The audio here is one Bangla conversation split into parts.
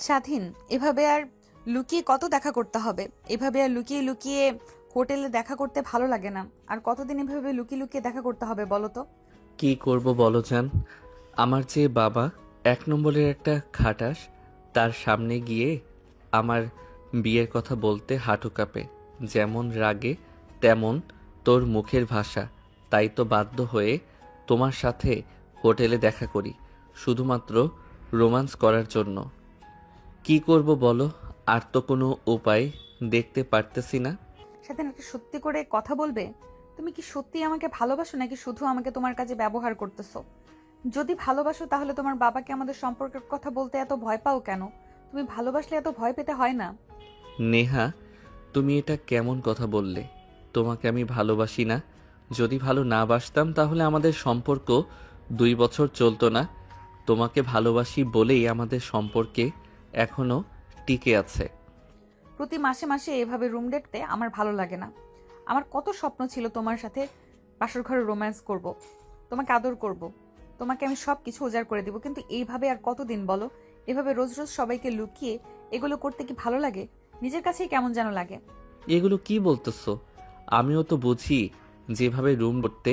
স্বাধীন, এভাবে আর লুকিয়ে কত দেখা করতে হবে? এভাবে আর লুকিয়ে লুকিয়ে হোটেলে দেখা করতে ভালো লাগে না। আর কতদিন এভাবে লুকিয়ে লুকিয়ে দেখা করতে হবে বলো তো? কি করব বলো জান। আমার যে বাবা এক নম্বরের একটা খাটাস, তার সামনে গিয়ে আমার বিয়ের কথা বলতে হাঁটু কাঁপে। যেমন রাগে তেমন তোর মুখের ভাষা। তাই তো বাধ্য হয়ে তোমার সাথে হোটেলে দেখা করি, শুধুমাত্র রোমান্স করার জন্য। কি করব বলো? আর তো কোনো উপায় দেখতে পারতেছি না। স্বাধীন, একটা সত্যি করে কথা বলবে? তুমি কি সত্যি আমাকে ভালোবাসো নাকি শুধু আমাকে তোমার কাছে ব্যবহার করতেছো? যদি ভালোবাসো তাহলে তোমার বাবাকে আমাদের সম্পর্কের কথা বলতে এত ভয় পাও কেন? তুমি ভালোবাসলে এত ভয় পেতে হয় না। নেহা, তুমি এটা কেমন কথা বললে? তোমাকে আমি ভালোবাসি না। যদি ভালো না বাসতাম তাহলে আমাদের সম্পর্ক 2 বছর চলতো না। তোমাকে ভালোবাসি বলেই আমাদের সম্পর্কে এখনো টিকে আছে। প্রতি মাসে মাসে এভাবে রুম দেখতে আমার ভালো লাগে না। আমার কত স্বপ্ন ছিল তোমার সাথে বাসর ঘরে রোম্যান্স করব, তোমাকে আদর করব, তোমাকে আমি সব কিছু উজাড় করে দিব, কিন্তু এইভাবে আর কতদিন বলো? এভাবে রোজ রোজ সবাইকে লুকিয়ে এগুলো করতে কি ভালো লাগে? নিজের কাছেই কেমন যেন লাগে। এগুলো কি বলতেছো? আমিও তো বুঝি যেভাবে রুম করতে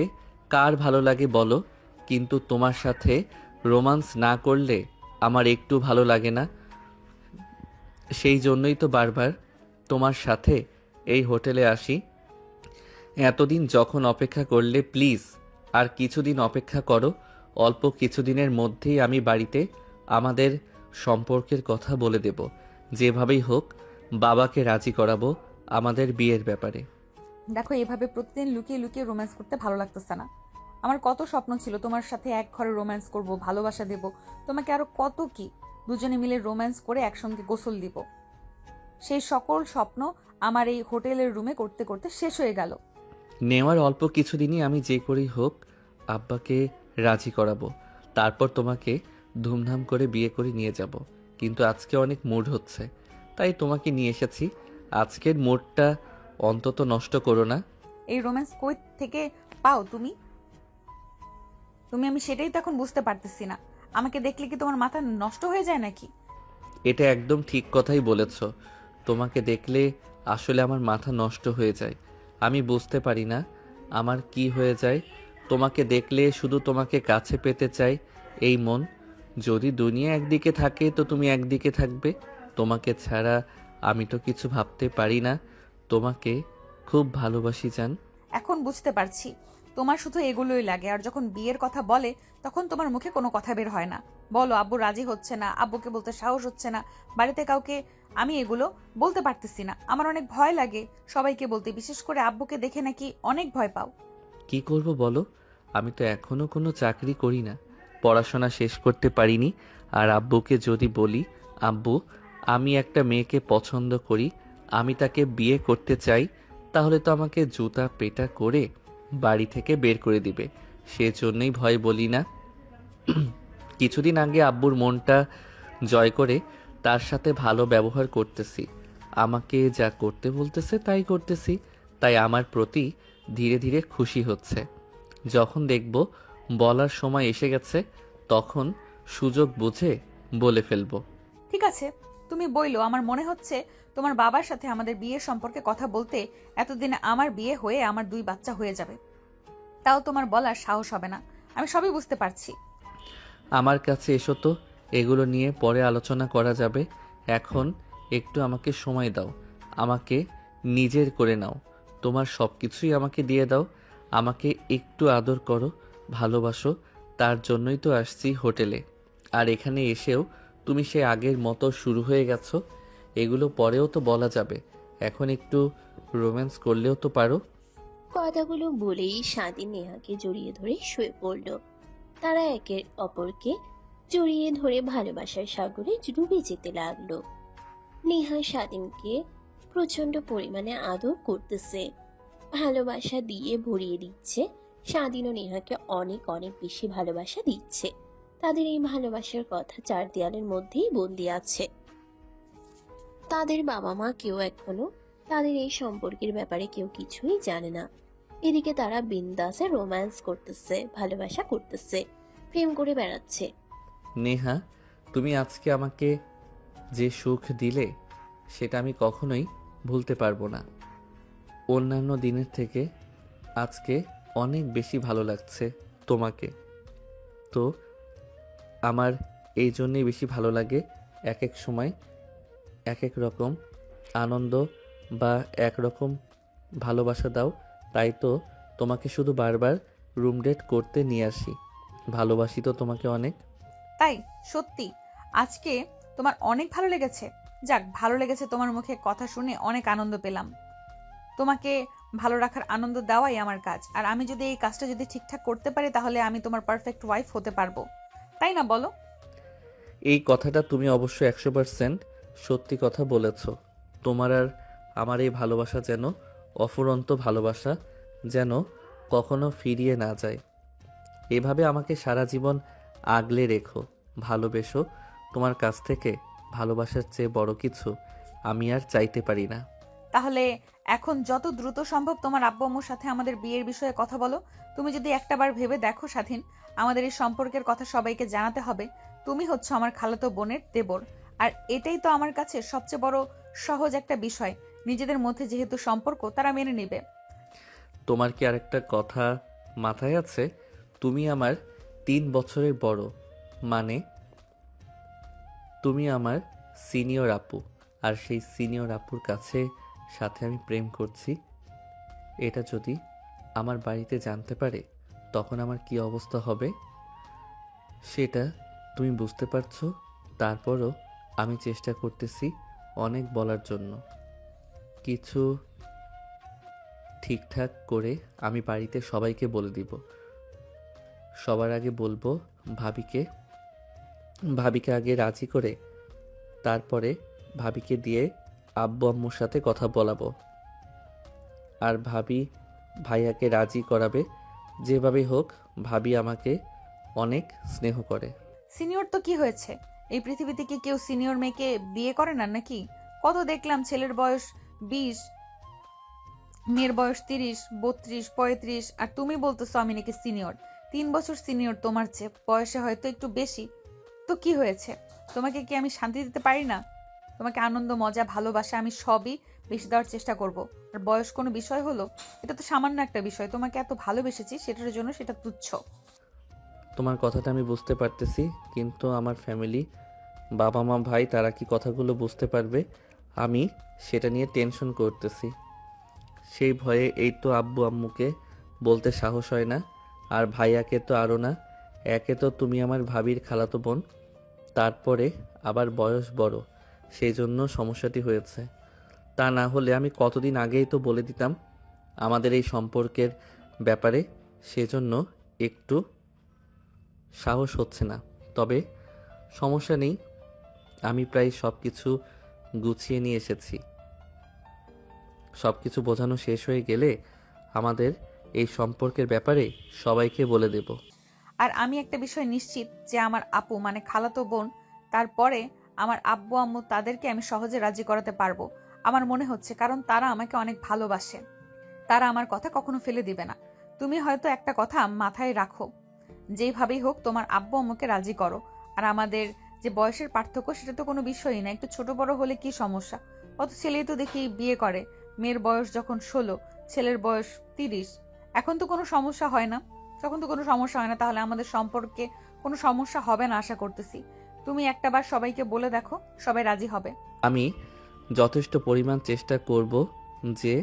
কার ভালো লাগে বলো, কিন্তু তোমার সাথে রোমান্স না করলে আমার একটু ভালো লাগে না। সেই জন্যই তো বারবার তোমার সাথে এই হোটেলে আসি। এতদিন যখন অপেক্ষা করলে, প্লিজ আর কিছুদিন অপেক্ষা করো। অল্প কিছুদিনের মধ্যেই আমি বাড়িতে আমাদের সম্পর্কের কথা বলে দেব। যেভাবেই হোক বাবাকে রাজি করাবো আমাদের বিয়ের ব্যাপারে। দেখো, এভাবে প্রতিদিন লুকিয়ে লুকিয়ে রোম্যান্স করতে ভালো লাগতেছে না। আমার কত স্বপ্ন ছিল তোমার সাথে এক ঘরে রোম্যান্স করব, ভালোবাসা দেব তোমাকে, আরো কত কি, দুজনে মিলে রোম্যান্স করে একসঙ্গে গোসল দিব। সেই সকল স্বপ্ন আমার এই হোটেলের রুমে করতে করতে শেষ হয়ে গেল। নেওয়ার অল্প কিছুদিনই আমি যে করেই হোক আব্বাকে রাজি করাবো। তারপর তোমাকে ধুমধাম করে বিয়ে করে নিয়ে যাব। কিন্তু আজকে অনেক মুড হচ্ছে, তাই তোমাকে নিয়ে এসেছি। আজকের মুডটা অন্তত নষ্ট করো না। এই রোম্যান্স কই থেকে পাও তুমি? আমি সেটাই তো এখন বুঝতে পারতেছি না। আমাকে দেখলে কি তোমার মাথা নষ্ট হয়ে যায় নাকি? এটা একদম ঠিক কথাই বলেছ। তোমাকে দেখলে আসলে আমার মাথা নষ্ট হয়ে যায়। আমি বুঝতে পারি না আমার কি হয়ে যায়। তোমাকে দেখলে শুধু তোমাকে কাছে পেতে চাই এই মন। যদি দুনিয়া একদিকে থাকে তো তুমি একদিকে থাকবে। তোমাকে ছাড়া আমি তো কিছু ভাবতে পারি না। তোমাকে খুব ভালোবাসি জান। এখন বুঝতে পারছি, তোমার শুধু এগুলোই লাগে, আর যখন বিয়ের কথা বলে তখন তোমার মুখে কোনো কথা বের হয় না। বলো আব্বু রাজি হচ্ছে না, আব্বুকে বলতে সাহস হচ্ছে না, বাড়িতে কাউকে আমি এগুলো বলতে পারতেছি না। আমার অনেক ভয় লাগে সবাইকে বলতে, বিশেষ করে আব্বুকে দেখে নাকি অনেক ভয় পাও। কি করব বলো? আমি তো এখনো কোনো চাকরি করি না, পড়াশোনা শেষ করতে পারিনি। আর আব্বুকে যদি বলি, আব্বু আমি একটা মেয়েকে পছন্দ করি, আমি তাকে বিয়ে করতে চাই, তাহলে তো আমাকে জুতা পেটা করে বাড়ি থেকে বের করে দিবে। সেজন্যই ভয় বলি না। কিছুদিন আগে আব্বুর মনটা জয় করে তার সাথে ভালো ব্যবহার করতেছি। আমাকে যা করতে বলতেছে তাই করতেছি। তাই আমার প্রতি ধীরে ধীরে খুশি হচ্ছে। যখন দেখব বলার সময় এসে গেছে, তখন সুযোগ বুঝে বলে ফেলবো। ঠিক আছে, তুমি বইলো। আমার মনে হচ্ছে তোমার বাবার সাথে আমাদের বিয়ের সম্পর্কে কথা বলতে এতদিনে আমার বিয়ে হয়ে আমার 2 বাচ্চা হয়ে যাবে, তাও তোমার বলার সাহস হবে না। আমি সবই বুঝতে পারছি। আমার কাছে এসো তো, এগুলো নিয়ে পরে আলোচনা করা যাবে। এখন একটু আমাকে সময় দাও, আমাকে নিজের করে নাও। তোমার সব কিছুই আমাকে দিয়ে দাও। আমাকে একটু আদর করো, ভালোবাসো। তার জন্যই তো আসছি হোটেলে। আর এখানে এসেও তুমি সে আগের মতো শুরু হয়ে গেছো। এগুলো পরেও তো বলা যাবে। এখন একটু রোম্যান্স করলেও তো পারো। কথাগুলো বলেই স্বাধীন নেহাকে জড়িয়ে ধরে শুয়ে পড়ল। তারা একে অপরকে জড়িয়ে ধরে ভালোবাসার সাগরে ডুবে যেতে লাগলো। নেহা স্বাধীনকে প্রচন্ড পরিমাণে আদর করতেছে, ভালোবাসা দিয়ে ভরিয়ে দিচ্ছে। স্বাধীনও নেহাকে অনেক অনেক বেশি ভালোবাসা দিচ্ছে। তাদের এই ভালোবাসার কথা 4 দেয়ালের মধ্যেই বন্দি আছে। তাদের বাবা মা কেউ এখনো তাদের এই সম্পর্কের ব্যাপারে কেউ কিছুই জানে না। এদিকে তারা বিন্দাসে রোম্যান্স করতেছে, ভালোবাসা করতেছে, প্রেম করে বেড়াচ্ছে। নেহা, তুমি আজকে আমাকে যে সুখ দিলে সেটা আমি কখনোই ভুলতে পারবো না। অন্যান্য দিনের থেকে আজকে অনেক বেশি ভালো লাগছে তোমাকে। তো আমার এই জন্যেই বেশি ভালো লাগে, এক এক সময় এক এক রকম আনন্দ বা একরকম ভালোবাসা দাও, তাই তো তোমাকে শুধু বারবার রুম ডেট করতে নিয়ে আসি। ভালোবাসি তো তোমাকে অনেক। তাই? সত্যি আজকে তোমার অনেক ভালো লেগেছে? যাক, ভালো লেগেছে, তোমার মুখে কথা শুনে অনেক আনন্দ পেলাম। তোমাকে ভালো রাখার আনন্দ দেওয়াই আমার কাজ, আর আমি যদি এই কাজটা যদি ঠিকঠাক করতে পারি তাহলে আমি তোমার পারফেক্ট ওয়াইফ হতে পারবো, তাই না বলো? এই কথাটা তুমি অবশ্যই 100% সত্যি কথা বলেছ। তোমার আর আমার এই ভালোবাসা যেন অফুরন্ত ভালোবাসা, যেন কখনো ফিরিয়ে না যায়। এভাবে আমাকে সারা জীবন আগলে রেখো, ভালোবেসো। তোমার কাছ থেকে ভালোবাসার চেয়ে বড় কিছু আমি আর চাইতে পারি না। তাহলে এখন যত দ্রুত সম্ভব তোমার আব্বু আম্মুর সাথে আমাদের বিয়ের বিষয়ে কথা বলো। তুমি যদি একটাবার ভেবে দেখো স্বাধীন, আমাদের এই সম্পর্কের কথা সবাইকে জানাতে হবে। তুমি হচ্ছে আমার খালাতো বোনের দেবর, আর এটাই তো আমার কাছে সবচেয়ে বড় সহজ একটা বিষয়। নিজেদের মধ্যে যেহেতু সম্পর্ক, তারা মেনে নেবে। তোমার কি আরেকটা কথা মাথায় আছে? তুমি আমার 3 বছরের বড়, মানে তুমি আমার সিনিয়র আপু, আর সেই সিনিয়র আপুর কাছে সাথে আমি প্রেম করছি, এটা যদি আমার বাড়িতে জানতে পারে তখন আমার কি অবস্থা হবে সেটা তুমি বুঝতে পারছো। তারপরও আমি চেষ্টা করতেছি অনেক বলার জন্য। কিছু ঠিকঠাক করে আমি বাড়িতে সবাইকে বলে দিব। সবার আগে বলবো ভাবিকে। ভাবিকে আগে রাজি করে তারপরে ভাবিকে দিয়ে আব্বু আম্মুর সাথে কথা বলাবো, আর ভাবি ভাইয়াকে রাজি করাবে। যেভাবে হোক, ভাবি আমাকে অনেক স্নেহ করে। সিনিয়র তো কি হয়েছে? এই পৃথিবীতে কি কেউ সিনিয়র মেয়েকে বিয়ে করে না নাকি? কত দেখলাম ছেলের বয়স 20, মেয়ের বয়স 30, 32, 35, আর তুমি বলতেছো আমি নাকি সিনিয়র। 3 বছর সিনিয়র তোমার চেয়ে, বয়সে হয়তো একটু বেশি। তো কি হয়েছে? তোমাকে কি আমি শান্তি দিতে পারি না? তোমাকে আনন্দ, মজা, ভালোবাসা আমি সবই বেশি দেওয়ার চেষ্টা করব। আর বয়স কোনো বিষয় হলো? এটা তো সামান্য একটা বিষয়। তোমাকে এত ভালোবেসেছি, সেটার জন্য সেটা তুচ্ছ। তোমার কথাটা আমি বুঝতে পারতেছি, কিন্তু আমার ফ্যামিলি, বাবা মা ভাই, তারা কি কথাগুলো বুঝতে পারবে? আমি সেটা নিয়ে টেনশন করতেছি। সেই ভয়ে এই তো আব্বু আম্মুকে বলতে সাহস হয় না, আর ভাইয়াকে তো আরও না। একে তো তুমি আমার ভাবির খালাতো বোন, তারপরে আবার বয়স বড়, সেই জন্য সমস্যাটি হয়েছে। তা না হলে আমি কতদিন আগেই তো বলে দিতাম আমাদের এই সম্পর্কের ব্যাপারে। সেজন্য একটু সাহস হচ্ছে না। তবে সমস্যা নেই, আমি প্রায় সব কিছু গুছিয়ে নিয়ে এসেছি। সব কিছু বোঝানো শেষ হয়ে গেলে আমাদের এই সম্পর্কের ব্যাপারে সবাইকে বলে দেব। আর আমি একটা বিষয় নিশ্চিত যে আমার আপু মানে খালাতো বোন, তারপরে আমার আব্বু আম্মু, তাদেরকে আমি সহজে রাজি করাতে পারবো। আমার মনে হচ্ছে, কারণ তারা আমাকে অনেক ভালোবাসে। তারা আমার কথা কখনো ফেলে দিবে না। তুমি হয়তো একটা কথা মাথায় রাখো, যেইভাবেই হোক তোমার আব্বু আম্মুকে রাজি করো। আর আমাদের যে বয়সের পার্থক্য, সেটা তো কোনো বিষয়ই না। একটু ছোট বড় হলে কি সমস্যা? কত ছেলেই তো দেখি বিয়ে করে, মেয়ের বয়স যখন 16, ছেলের বয়স 30। এখন তো কোনো সমস্যা হয় না। তখন তো কোনো সমস্যা হয় না, তাহলে আমাদের সম্পর্কে কোনো সমস্যা হবে না আশা করতেছি। তুমি একটাবার সবাইকে বলে দেখো, সবাই রাজি হবে। আমি যথেষ্ট পরিমাণ চেষ্টা করব যে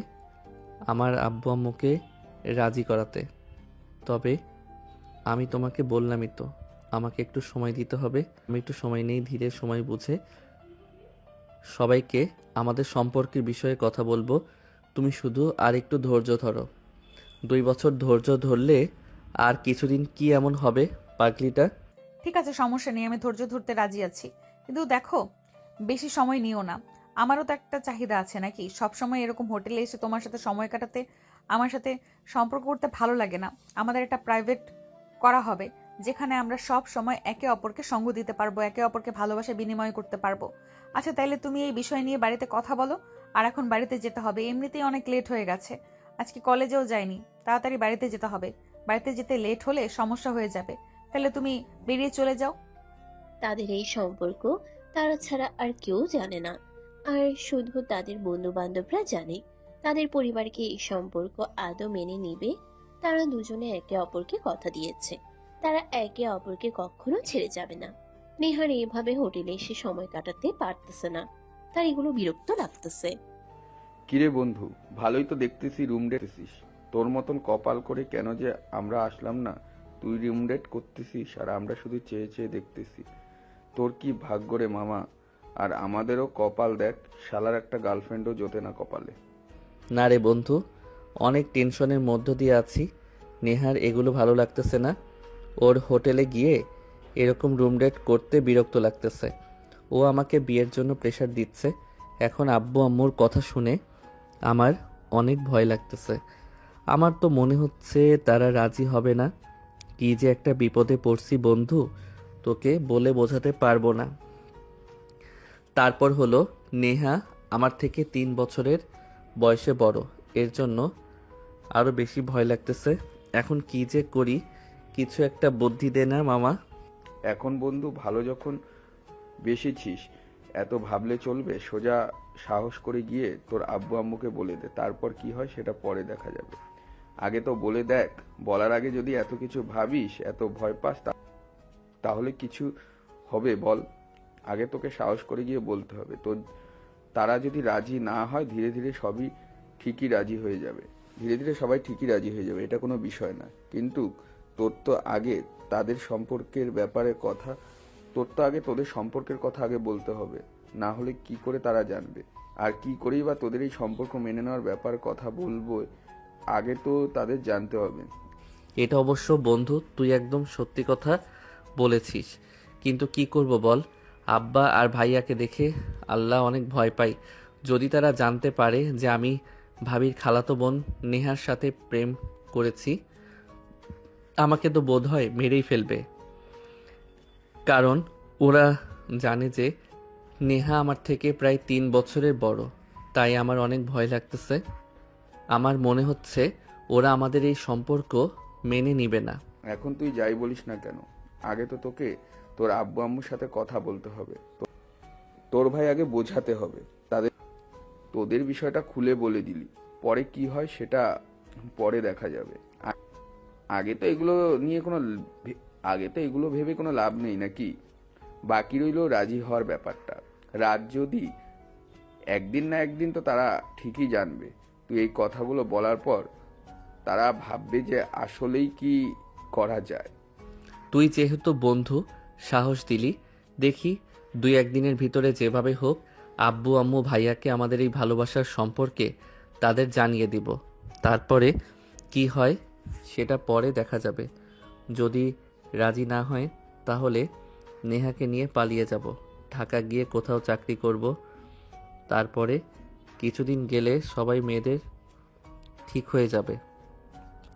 আমার আব্বু আম্মুকে রাজি করাতে। তবে আমি তোমাকে বললামই তো, আমাকে একটু সময় দিতে হবে। আমি একটু সময় নেই, ধীরে সময় বুঝে সবাইকে আমাদের সম্পর্কের বিষয়ে কথা বলবো। তুমি শুধু আর একটু ধৈর্য ধরো। 2 বছর ধৈর্য ধরলে আর কিছুদিন কি এমন হবে পাগলিটা? ঠিক আছে, সমস্যা নেই, আমি ধৈর্য ধরতে রাজি আছি। কিন্তু দেখো, বেশি সময় নিও না। আমারও তো একটা চাহিদা আছে নাকি? সব সময় এরকম হোটেলে এসে তোমার সাথে সময় কাটাতে, আমার সাথে সম্পর্ক করতে ভালো লাগে না। আমাদের একটা প্রাইভেট করা হবে, যেখানে আমরা সব সময় একে অপরকে সঙ্গ দিতে পারবো, একে অপরকে ভালোবাসা বিনিময় করতে পারবো। আচ্ছা, তাইলে তুমি এই বিষয় নিয়ে বাড়িতে কথা বলো। আর এখন বাড়িতে যেতে হবে, এমনিতেই অনেক লেট হয়ে গেছে। আজকে কলেজেও যাইনি, তাড়াতাড়ি বাড়িতে যেতে হবে। বাড়িতে যেতে লেট হলে সমস্যা হয়ে যাবে। তাহলে তুমি বেরিয়ে চলে যাও। তাদের এই সম্পর্ক তারা ছাড়া আর কেউ জানে না। আর শুধু তাদের বন্ধু বান্ধবরা জানে। তাদের পরিবারকে এই সম্পর্ক আদৌ মেনে নিবে। তারা দুজনে একে অপরকে কথা দিয়েছে, তারা একে অপরকে কখনো ছেড়ে যাবে না। নেহার এভাবে হোটেলে এসে সময় কাটাতে পারতেছে না, তার এগুলো বিরক্ত লাগতেছে। কিরে বন্ধু, ভালোই তো দেখতেছি রুম ডেটেছিস। তোর মতন কপাল করে কেন যে আমরা আসলাম না। তুই রুম ডেট করতেছিস আর আমরা শুধু চেয়ে চেয়ে দেখতেছি। তোর কি ভাগ্য রে মামা। আর আমাদেরও কপাল দেখ, শালার একটা গার্লফ্রেন্ডও জোটে না কপালে। না রে বন্ধু, অনেক টেনশনের মধ্য দিয়ে আছি। নেহার এগুলো ভালো লাগতেছে না। ওর হোটেলে গিয়ে এরকম রুম ডেট করতে বিরক্ত লাগতেছে। ও আমাকে বিয়ের জন্য প্রেশার দিচ্ছে। এখন আব্বু আম্মুর কথা শুনে আমার অনেক ভয় লাগতেছে। আমার তো মনে হচ্ছে তারা রাজি হবে না। কি যে একটা বিপদে পড়ছি বন্ধু, তোকে বলে বোঝাতে পারবো না। তারপর হলো, নেহা আমার থেকে 3 বছরের বয়সে বড়, এর জন্য আরও বেশি ভয় লাগতেছে। এখন কি যে করি, কিছু একটা বুদ্ধি দে না মামা। এখন বন্ধু ভালো যখন বেশিছিস, এত ভাবলে চলবে? সোজা সাহস করে গিয়ে তোর আব্বু আম্মুকে বলে দে, তারপর কি হয় সেটা পরে দেখা যাবে। আগে তো বলে দেখ। বলার আগে যদি এত কিছু ভাবিস, এত ভয় পাস, তাহলে কিছু হবে বল? আগে তোকে সাহস করে গিয়ে বলতে হবে। তো তারা যদি রাজি না হয়, ধীরে ধীরে সবই ঠিকই রাজি হয়ে যাবে। ধীরে ধীরে সবাই ঠিকই রাজি হয়ে যাবে, এটা কোনো বিষয় না। কিন্তু তোর তো আগে তাদের সম্পর্কের ব্যাপারে কথা তোর তো আগে তোদের সম্পর্কের কথা আগে বলতে হবে। না হলে কি করে তারা জানবে? আর কি করেই বা তোদের এই সম্পর্ক মেনে নেওয়ার ব্যাপারে কথা বলবো, আগে তো তাদের জানতে হবে। এটা অবশ্য বন্ধু, তুই একদম সত্যি কথা বলেছিস। কিন্তু কি করব বল, আব্বা আর ভাইয়াকে দেখে আল্লাহ অনেক ভয় পাই। যদি তারা জানতে পারে যে আমি ভাবির খালাতো বোন নেহার সাথে প্রেম করেছি, আমাকে তো বোধহয় মেরেই ফেলবে। কারণ ওরা জানে যে নেহা আমার থেকে প্রায় 3 বছরের বড়। তাই আমার অনেক ভয় লাগতেছে। আমার মনে হচ্ছে ওরা আমাদের এই সম্পর্ক মেনে নিবে না। এখন তুই যাই বলিস না কেন, আগে তো তোকে তোর আব্বু আম্মুর সাথে কথা বলতে হবে। তোর ভাই আগে বোঝাতে হবে তাদের। তোদের বিষয়টা খুলে বলে দিলি, পরে কি হয় সেটা পরে দেখা যাবে। আগে তো এগুলো নিয়ে আগে তো এগুলো ভেবে কোনো লাভ নেই নাকি? বাকি রইল রাজি হওয়ার ব্যাপারটা। রাত যদি একদিন না একদিন তো তারা ঠিকই জানবে। তুই এই কথাগুলো বলার পর তারা ভাববে যে আসলেই কি করা যায়। তুই যেহেতু বন্ধু, সাহস দিলি, দেখি 2-1 দিনের ভিতরে যেভাবে হোক আব্বু আম্মু ভাইয়াকে আমাদের এই ভালোবাসার সম্পর্কে তাদের জানিয়ে দিব। তারপরে কি হয় সেটা পরে দেখা যাবে। যদি রাজি না হয় তাহলে নেহাকে নিয়ে পালিয়ে যাব, ঢাকা গিয়ে কোথাও চাকরি করব। তারপরে কিছুদিন গেলে সবাই মেয়েদের ঠিক হয়ে যাবে।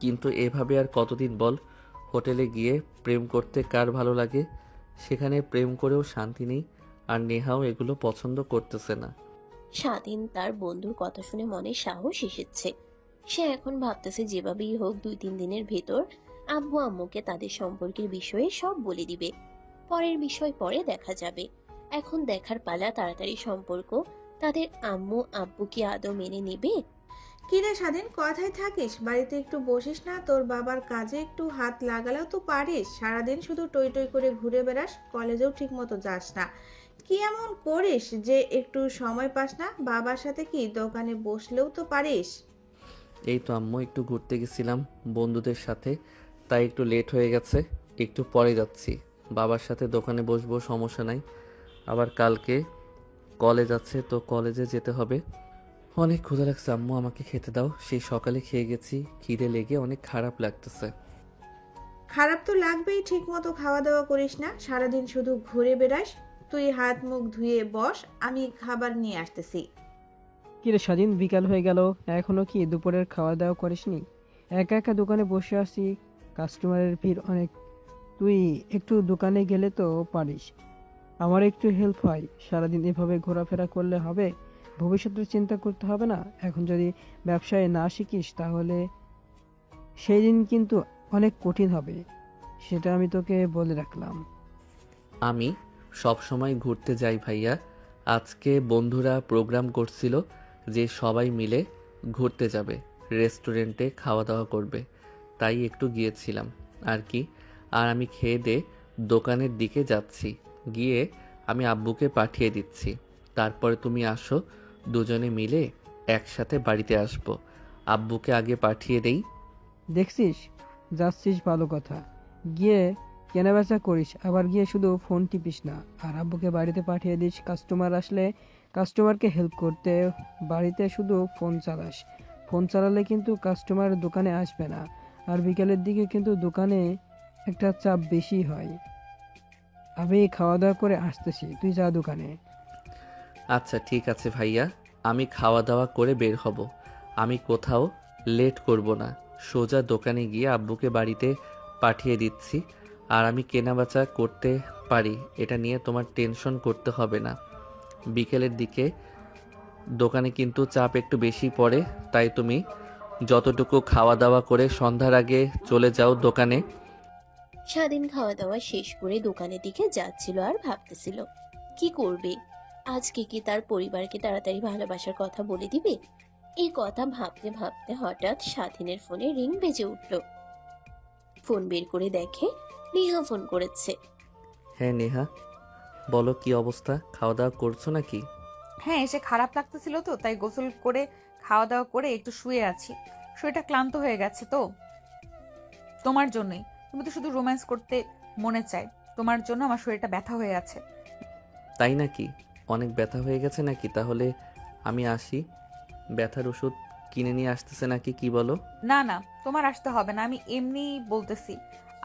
কিন্তু এভাবে আর কতদিন বল? হোটেলে গিয়ে প্রেম করতে কার ভালো লাগে? সেখানে প্রেম করেও শান্তি নেই। আর নেহাও এগুলো পছন্দ করতেছে না। স্বাধীন তার বন্ধুর কথা শুনে মনে সাহস এসেছে। সে এখন ভাবতেছে যেভাবেই হোক 2-3 দিনের ভেতর আব্বু আম্মুকে তাদের সম্পর্কের বিষয়ে সব বলে দিবে। পরের বিষয় পরে দেখা যাবে। এখন দেখার পালা তাড়াতাড়ি সম্পর্ক তাদের আম্মু আব্বু কি আদৌ মেনে নেবে। কিরে স্বাধীন, কথায় থাকিস? বাড়িতে একটু বসিস না? তোর বাবার কাজে একটু হাত লাগালেও তো পারিস। সারাদিন শুধু টই টই করে ঘুরে বেড়াস, কলেজেও ঠিক মতো যাস না। কি এমন করিস যে একটু সময় পাস না? বাবার সাথে কি দোকানে বসলেও তো পারিস। এই তো আম্মু, একটু ঘুরতে গেছিলাম বন্ধুদের সাথে, তাই একটু লেট হয়ে গেছে। একটু পরে যাচ্ছি। বাবার সাথে দোকানে বসবো, সমস্যা নাই। আবার কালকে কলেজ আছে, তো কলেজে যেতে হবে। অনেক ক্ষুধা লাগছে আম্মু, আমাকে খেতে দাও। সেই সকালে খেয়ে গেছি, খিদে লেগে অনেক খারাপ লাগতেছে। খারাপ তো লাগবেই, ঠিক মতো খাওয়া দাওয়া করিস না, সারাদিন শুধু ঘুরে বেড়াস। তুই হাত মুখ ধুয়ে বস, আমি খাবার নিয়ে আসতেছি। কিরে স্বাধীন, বিকাল হয়ে গেল, এখনো কি দুপুরের খাওয়া দাওয়া করিসনি? একা একা দোকানে বসে আছি, কাস্টমারের ভিড় অনেক। তুই একটু দোকানে গেলে তো পারিস, আমার একটু হেল্প হয়। সারাদিন এভাবে ঘোরাফেরা করলে হবে? ভবিষ্যতের চিন্তা করতে হবে না? এখন যদি ব্যবসায় না শিখিস তাহলে সেই দিন কিন্তু অনেক কঠিন হবে, সেটা আমি তোকে বলে রাখলাম। আমি সব সময় ঘুরতে যাই ভাইয়া। আজকে বন্ধুরা প্রোগ্রাম করছিল যে সবাই মিলে ঘুরতে যাবে, রেস্টুরেন্টে খাওয়া দাওয়া করবে, তাই একটু গিয়েছিলাম আর কি। আর আমি খেয়ে দিয়ে দোকানের দিকে যাচ্ছি, গিয়ে আমি আব্বুকে পাঠিয়ে দিচ্ছি। তারপরে তুমি আসো, দুজনে মিলে একসাথে বাড়িতে আসবো। আব্বুকে আগে পাঠিয়ে দেই। দেখছিস, যাচ্ছিস ভালো কথা, গিয়ে কেনাবেচা করিস, আবার গিয়ে শুধু ফোন টিপিস না। আর আব্বুকে বাড়িতে পাঠিয়ে দিস, কাস্টমার আসলে কাস্টমারকে হেল্প করতে। বাড়িতে শুধু ফোন চালাস, ফোন চালালে কিন্তু কাস্টমার দোকানে আসবে না। আর বিকেলের দিকে কিন্তু দোকানে একটা চাপ বেশি হয়। আমি খাওয়া দাওয়া করে আসতেছি, তুই যা দোকানে। আচ্ছা ঠিক আছে ভাইয়া, আমি খাওয়া দাওয়া করে বের হব। আমি কোথাও লেট করব না, সোজা দোকানে গিয়ে আব্বুকে বাড়িতে পাঠিয়ে দিচ্ছি। আর আমি কেনাবেচা করতে পারি, এটা নিয়ে তোমার টেনশন করতে হবে না। বিকেলের দিকে দোকানে কিন্তু চাপ একটু বেশি পড়ে, তাই তুমি যতটুকু খাওয়া দাওয়া করে সন্ধ্যার আগে চলে যাও দোকানে। স্বাধীন খাওয়া দাওয়া শেষ করে দোকানের দিকে যাচ্ছিল আর ভাবতেছিল কি করবে। আজকে কি তার পরিবারকে তাড়াতাড়ি ভালোবাসার কথা বলে দিবে? এই কথা ভাবতে ভাবতে হঠাৎ স্বাধীনের ফোনে রিং বেজে উঠল। ফোন বের করে দেখে নেহা ফোন করেছে। হ্যাঁ নেহা, বলো কি অবস্থা, খাওয়া দাওয়া করছো নাকি? হ্যাঁ, এসে খারাপ লাগতেছিল তো, তাই গোসল করে খাওয়া দাওয়া করে একটু শুয়ে আছি। শরীরটা ক্লান্ত হয়ে গেছে তো, তোমার জন্যই। তুমি তো শুধু রোম্যান্স করতে মনে চায়, তোমার জন্য আমার শরীরটা ব্যথা হয়ে আছে। তাই নাকি? অনেক ব্যথা হয়ে গেছে নাকি? তাহলে আমি আসি, ব্যথার ওষুধ কিনে নিয়ে আসতেছে নাকি, কি বলো? না না, তোমার আসতে হবে না, আমি এমনি বলতেছি।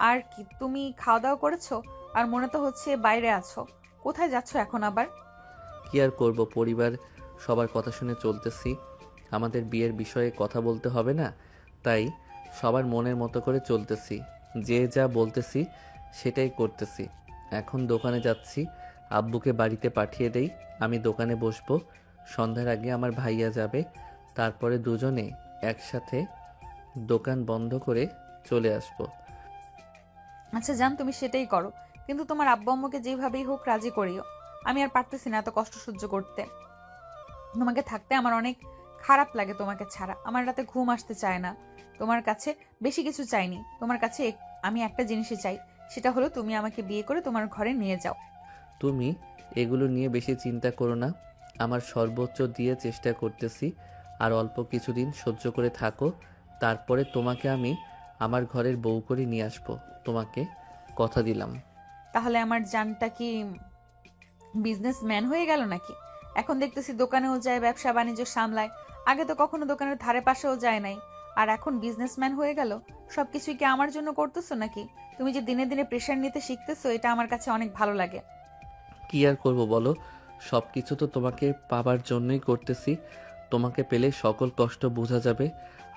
আর কি, তুমি খাওয়া দাওয়া করেছো? আর মনে তো হচ্ছে বাইরে আছো। কোথায় যাচ্ছো এখন আবার? কি আর করব, পরিবার সবার কথা শুনে চলতেছি। আমাদের বিয়ের বিষয়ে কথা বলতে হবে না, তাই সবার মনের মতো করে চলতেছি। যে যা বলতেছি সেটাই করতেছি। এখন দোকানে যাচ্ছি, আব্বুকে বাড়িতে পাঠিয়ে দেই। আমি দোকানে বসবো, সন্ধ্যার আগে আমার ভাইয়া যাবে, তারপরে দুজনে একসাথে দোকান বন্ধ করে চলে আসবো। আচ্ছা জান, তুমি সেটাই করো, কিন্তু তোমার আব্বু আম্মুকে যেভাবেই হোক রাজি করিও। আমি আর পারতেছি না এত কষ্ট সহ্য করতে। তোমাকে থাকতে আমার অনেক খারাপ লাগে, তোমাকে ছাড়া আমার রাতে ঘুম আসতে চায় না। তোমার কাছে বেশি কিছু চাইনি, তোমার কাছে আমি একটা জিনিসই চাই, সেটা হলো তুমি আমাকে বিয়ে করে তোমার ঘরে নিয়ে যাও। তুমি এগুলো নিয়ে বেশি চিন্তা করো না, আমার সর্বোচ্চ দিয়ে চেষ্টা করতেছি। আর অল্প কিছুদিন সহ্য করে থাকো, তারপরে তোমাকে আমি আমার ঘরের বউ করে নিয়ে আসবো, তোমাকে কথা দিলাম। তাহলে আমার জানটা কি বিজনেসম্যান হয়ে গেল নাকি? এখন দেখতেছি দোকানেও যায়, ব্যবসা বাণিজ্য সামলায়। আগে তো কখনো দোকানের ধারে পাশেও যায় নাই, আর এখন বিজনেসম্যান হয়ে গেল। সবকিছুই কি আমার জন্য করতেছো নাকি? তুমি যে দিনে দিনে প্রেশার নিতে শিখতেছো, এটা আমার কাছে অনেক ভালো লাগে। কি আর করব বলো, সব কিছু তো তোমাকে পাবার জন্যই করতেছি। তোমাকে পেলে সকল কষ্ট বোঝা যাবে।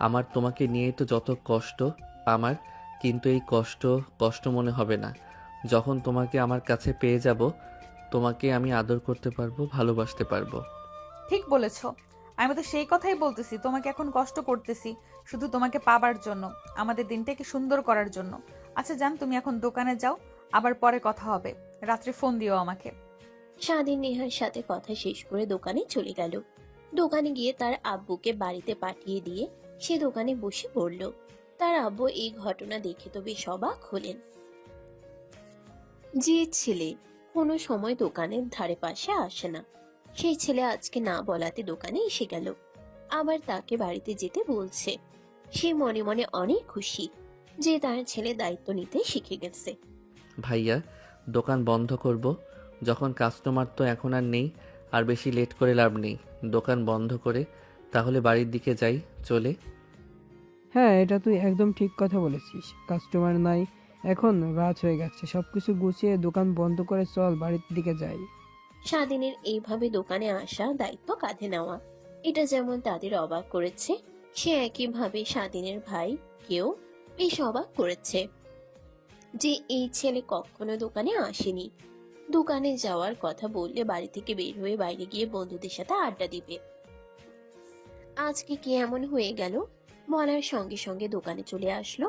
আমার তোমাকে নিয়েই তো যত কষ্ট আমার, কিন্তু এই কষ্ট কষ্ট মনে হবে না যখন তোমাকে আমার কাছে পেয়ে যাব। তোমাকে আমি আদর করতে পারবো, ভালোবাসতে পারবো। ঠিক বলেছো, আমি তো সেই কথাই বলতেছি। তোমাকে এখন কষ্ট করতেছি শুধু তোমাকে পাবার জন্য, আমাদের দিনটাকে সুন্দর করার জন্য। আচ্ছা জান, তুমি এখন দোকানে যাও, আবার পরে কথা হবে। রাত্রে ফোন দিও আমাকে। স্বাধীন নেহার সাথে কথা শেষ করে দোকানে চলে গেল। দোকানে গিয়ে তার আব্বুকে বাড়িতে পাঠিয়ে দিয়ে সে দোকানে বসে পড়ল। তার আব্বু এই ঘটনা দেখে তো বেশ অবাক হলেন। যে ছেলে কোনো সময় দোকানের ধারে পাশে আসে না, সেই ছেলে আজকে না বলাতে দোকানে এসে গেল, আবার তাকে বাড়িতে যেতে বলছে। সে মনে মনে অনেক খুশি যে তার ছেলে দায়িত্ব নিতে শিখে গেছে। ভাইয়া, দোকান বন্ধ করব যখন, কাস্টমার তো এখন আর নেই। আর বেশি লেট করে লাভ নেই, দোকান বন্ধ করে তাহলে বাড়ির দিকে যাই চলে। হ্যাঁ, এটা তুই একদম ঠিক কথা বলেছিস। কাস্টমার নাই, এখন রাত হয়ে গেছে, সবকিছু গুছিয়ে দোকান বন্ধ করে চল বাড়ির দিকে যাই। স্বাধীনের এইভাবে দোকানে আসা, দায়িত্ব কাঁধে নেওয়া, এটা যেমন তাদের অবাক করেছে, সে একইভাবে স্বাধীনের ভাই কেউ বেশ অবাক করেছে যে এই ছেলে কখনো দোকানে আসেনি। দোকানে যাওয়ার কথা বললে বাড়ি থেকে বের হয়ে বাইরে গিয়ে বন্ধুদের সাথে আড্ডা দিবে। আজকে কি এমন হয়ে গেল? বলার সঙ্গে সঙ্গে দোকানে চলে আসলো।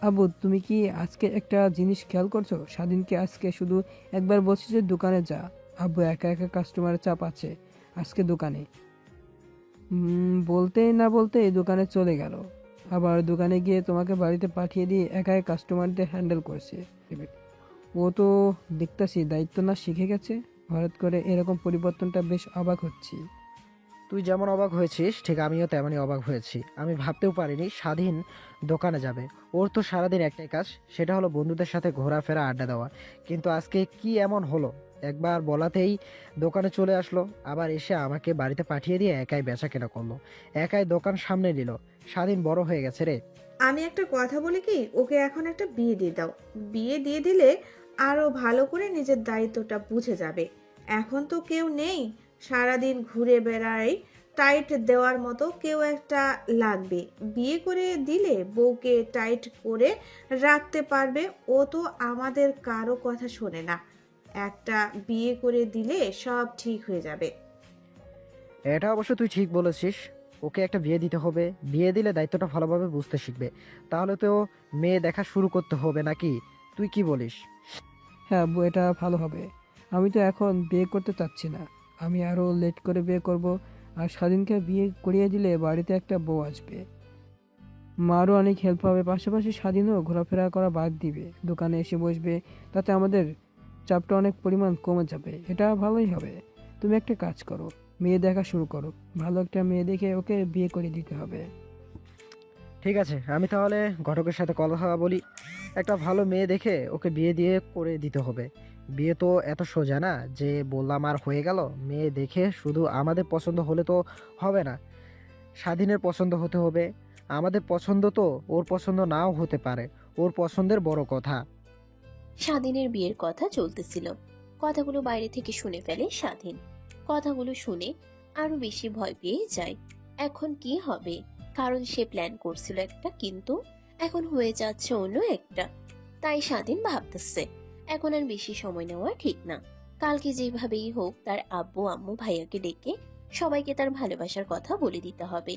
আবু, তুমি কি আজকে একটা জিনিস খেয়াল করছো? স্বাধীনকে আজকে শুধু একবার বলছি যে দোকানে যা। আব্বু, একা একা কাস্টমারের চাপ আছে আজকে দোকানে। বলতেই না বলতেই দোকানে চলে গেল। আবার দোকানে গিয়ে তোমাকে বাড়িতে পাঠিয়ে দিয়ে একাই কাস্টমারদের হ্যান্ডেল করছে। ও তো দেখতাছি দায়িত্ব না শিখে গেছে। হঠাৎ করে এরকম পরিবর্তনটা বেশ অবাক হচ্ছি। তুই যেমন অবাক হয়েছিস ঠিক আমিও তেমনই অবাক হয়েছি। আমি ভাবতেও পারিনি স্বাধীন দোকানে যাবে। ওর তো সারাদিন একটাই কাজ, সেটা হলো বন্ধুদের সাথে ঘোরাফেরা, আড্ডা দেওয়া। কিন্তু আজকে কি এমন হলো? একবার বলাতেই দোকানে চলে আসলো, আবার এসে আমাকে বাড়িতে পাঠিয়ে দিয়ে একাই বেচা কেনা করলো, একাই দোকান সামনে নিল। স্বাধীন বড় হয়ে গেছে রে। আমি একটা কথা বলি কি, ওকে এখন একটা বিয়ে দিয়ে দাও। বিয়ে দিয়ে দিলে আরো ভালো করে নিজের দায়িত্বটা বুঝে যাবে। এখন তো কেউ নেই, সারাদিন ঘুরে বেড়ায়, টাইট দেওয়ার মতো কেউ একটা লাগবে। বিয়ে করে দিলে বউকে টাইট করে রাখতে পারবে। ও তো আমাদের কারো কথা শোনে না। একটা বিয়ে করে দিলে সব ঠিক হয়ে যাবে। এটা অবশ্য তুই ঠিক বলেছিস। ওকে একটা বিয়ে দিতে হবে। বিয়ে দিলে দায়িত্বটা ভালোভাবে বুঝতে শিখবে। তাহলে তো মেয়ে দেখা শুরু করতে হবে নাকি? তুই কি বলিস? হ্যাঁ আব্বু, এটা ভালো হবে। আমি তো এখন বিয়ে করতে চাচ্ছি না। আমি আরও লেট করে বিয়ে করব। আর স্বাধীনকে বিয়ে করিয়ে দিলে বাড়িতে একটা বউ আসবে, মারও অনেক হেল্প হবে। পাশাপাশি স্বাধীনও ঘোরাফেরা করা বাদ দিবে, দোকানে এসে বসবে। তাতে আমাদের চাপটা অনেক পরিমাণ কমে যাবে। এটা ভালোই হবে। তুমি একটা কাজ করো, মেয়ে দেখা শুরু করো। ভালো একটা মেয়ে দেখে ওকে বিয়ে করে দিতে হবে। ঠিক আছে, আমি তাহলে ঘটকের সাথে কথা বলি। একটা ভালো মেয়ে দেখে ওকে বিয়ে দিয়ে করে দিতে হবে। বিয়ে তো এত সোজা না যে বললাম আর হয়ে গেল। মেয়ে দেখে শুধু আমাদের পছন্দ হলে তো হবে না, স্বাধীনের পছন্দ হতে হবে। আমাদের পছন্দ তো ওর পছন্দ নাও হতে পারে, ওর পছন্দের বড় কথা। স্বাধীনের বিয়ের কথা চলতেছিল। কথাগুলো বাইরে থেকে শুনে ফেলে স্বাধীন। কথাগুলো শুনে আরো বেশি ভয় পেয়ে যায়। এখন কি হবে? কারণ সে প্ল্যান করছিল একটা, কিন্তু এখন হয়ে যাচ্ছে অন্য একটা। তাই স্বাধীন ভাবতেছে এখন আর বেশি সময় নেওয়া ঠিক না। কালকে যেভাবেই হোক তার আব্বু আম্মু ভাইয়াকে ডেকে সবাইকে তার ভালোবাসার কথা বলে দিতে হবে,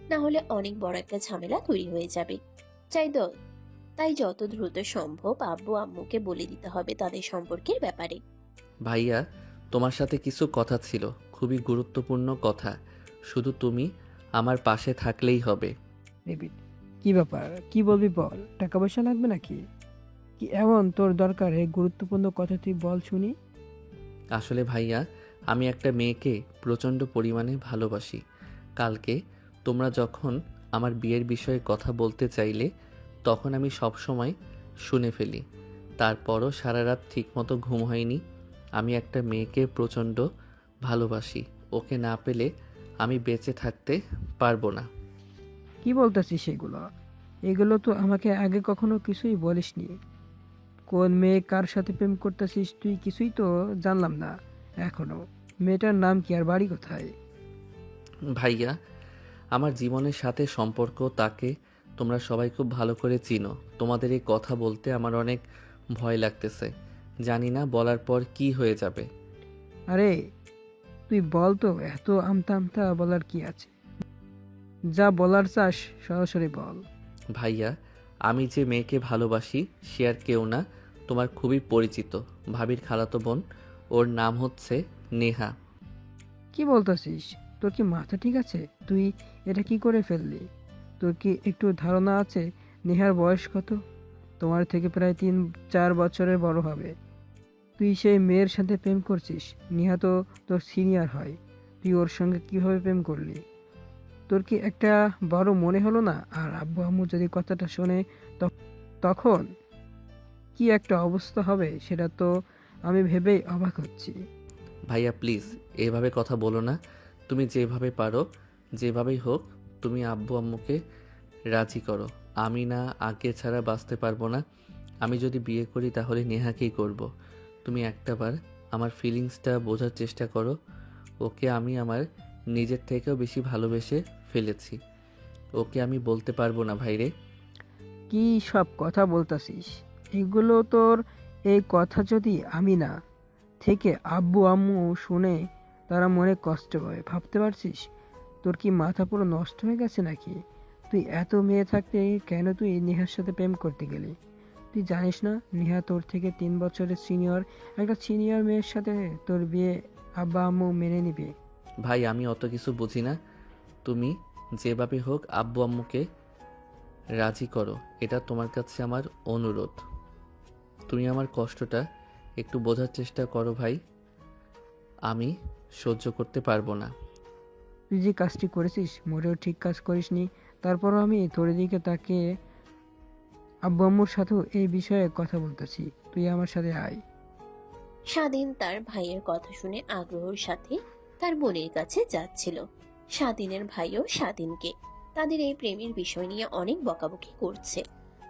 না হলে অনেক বড় একটা ঝামেলা তৈরি হয়ে যাবে। চাই তাই যত দ্রুত সম্ভব আব্বু আম্মুকে বলে দিতে হবে তাদের সম্পর্কের ব্যাপারে। ভাইয়া, তোমার সাথে কিছু কথা ছিল, খুবই গুরুত্বপূর্ণ কথা। শুধু তুমি আমার পাশে থাকলেই হবে। ডেভিড, কি ব্যাপার? কি বলবি বল। টাকা পয়সা লাগবে নাকি? কি এমন তোর দরকার? এই গুরুত্বপূর্ণ কথা তুই বল শুনি। আসলে ভাইয়া, আমি একটা মেয়েকে প্রচণ্ড পরিমাণে ভালোবাসি। কালকে তোমরা যখন আমার বিয়ের বিষয়ে কথা বলতে চাইলে তখন আমি সব সময় শুনে ফেলি। তারপরও সারা রাত ঠিকমতো ঘুম হয়নি। আমি একটা মেয়েকে প্রচণ্ড ভালোবাসি। ওকে না পেলে আমি বেঁচে থাকতে পারবো না। কি বলতেছিস সেগুলো? এগুলো তো আমাকে আগে কখনো কিছুই বলিসনি। কোন মেয়ে কার সাথে প্রেম করতেছিস তুই কিছুই তো জানলাম না এখনো। মেয়েটার নাম কি আর বাড়ি কোথায়? ভাইয়া, আমার জীবনের সাথে সম্পর্ক, তাকে তোমরা সবাই খুব ভালো করে চিনো। তোমাদের এই কথা বলতে আমার অনেক ভয় লাগতেছে। জানি না বলার পর কি হয়ে যাবে। আরে তুই বল তো, এত আমতা আমতা বলার কি আছে? যা বলার চাস সরাসরি বল। ভাইয়া, আমি যে মেয়েকে ভালোবাসি সে আর কেউ না, তোমার খুবই পরিচিত ভাবির খালাতো বোন। ওর নাম হচ্ছে নেহা। কি বলতেছিস? তোর কি মাথা ঠিক আছে? তুই এটা কি করে ফেললি? তোর কি একটু ধারণা আছে নেহার বয়স কত? তোমার থেকে প্রায় 3-4 বছরের বড় হবে। তুই সেই মেয়ের সাথে প্রেম করছিস। নেহা তো তোর সিনিয়র হয়। তুই ওর সঙ্গে কিভাবে প্রেম করলি? তোর কি একটা বড় মনে হলো না? আর আব্বু আম্মু যদি কথাটা শোনে তখন কি একটা অবস্থা হবে সেটা তো আমি ভেবেই অবাক হচ্ছি। ভাইয়া প্লিজ এভাবে কথা বলো না। তুমি যেভাবে পারো, যেভাবেই হোক, তুমি আব্বু আম্মুকে রাজি করো। আমি না আগে ছাড়া বাঁচতে পারবো না। আমি যদি বিয়ে করি তাহলে নেহাকেই করব। তুমি একটাবার আমার ফিলিংসটা বোঝার চেষ্টা করো। ওকে আমি আমার নিজের থেকেও বেশি ভালোবেসে ফেলেছি। ওকে আমি বলতে পারবো না ভাইরে। কি সব কথা বলতাছিস এগুলো? তোর এই কথা যদি আমি না থেকে আব্বু আম্মু শুনে তারা মনে কষ্ট পাবে, ভাবতে পারছিস? তোর কি মাথা পুরো নষ্ট হয়ে গেছে নাকি? তুই এত মেয়ে থাকতে কেন তুই নেহার সাথে প্রেম করতে গেলি? তুই জানিস না নেহা তোর থেকে 3 বছরের সিনিয়র? একটা সিনিয়র মেয়ের সাথে তোর বিয়ে আব্বা আম্মু মেনে নিবে? ভাই আমি অত কিছু বুঝি না। তুমি যেভাবে হোক আব্বু আম্মুকে রাজি করো, এটা তোমার কাছে আমার অনুরোধ। তুমি আমার কষ্টটা একটু বোঝার চেষ্টা করো ভাই, আমি সহ্য করতে পারবো না। তুই যে কাজটি করেছিস মোটেও ঠিক কাজ করিসনি। তারপরও আমি তোর দিকে তাকিয়ে আব্বু আম্মুর সাথেও এই বিষয়ে কথা বলতেছি, তুই আমার সাথে আয়। স্বাধীন তার ভাইয়ের কথা শুনে আগ্রহের সাথে তার বোনের কাছে যাচ্ছিল। স্বাধীনের ভাইও স্বাধীনকে তাদের এই প্রেমের বিষয় নিয়ে অনেক বকাবকি করছে।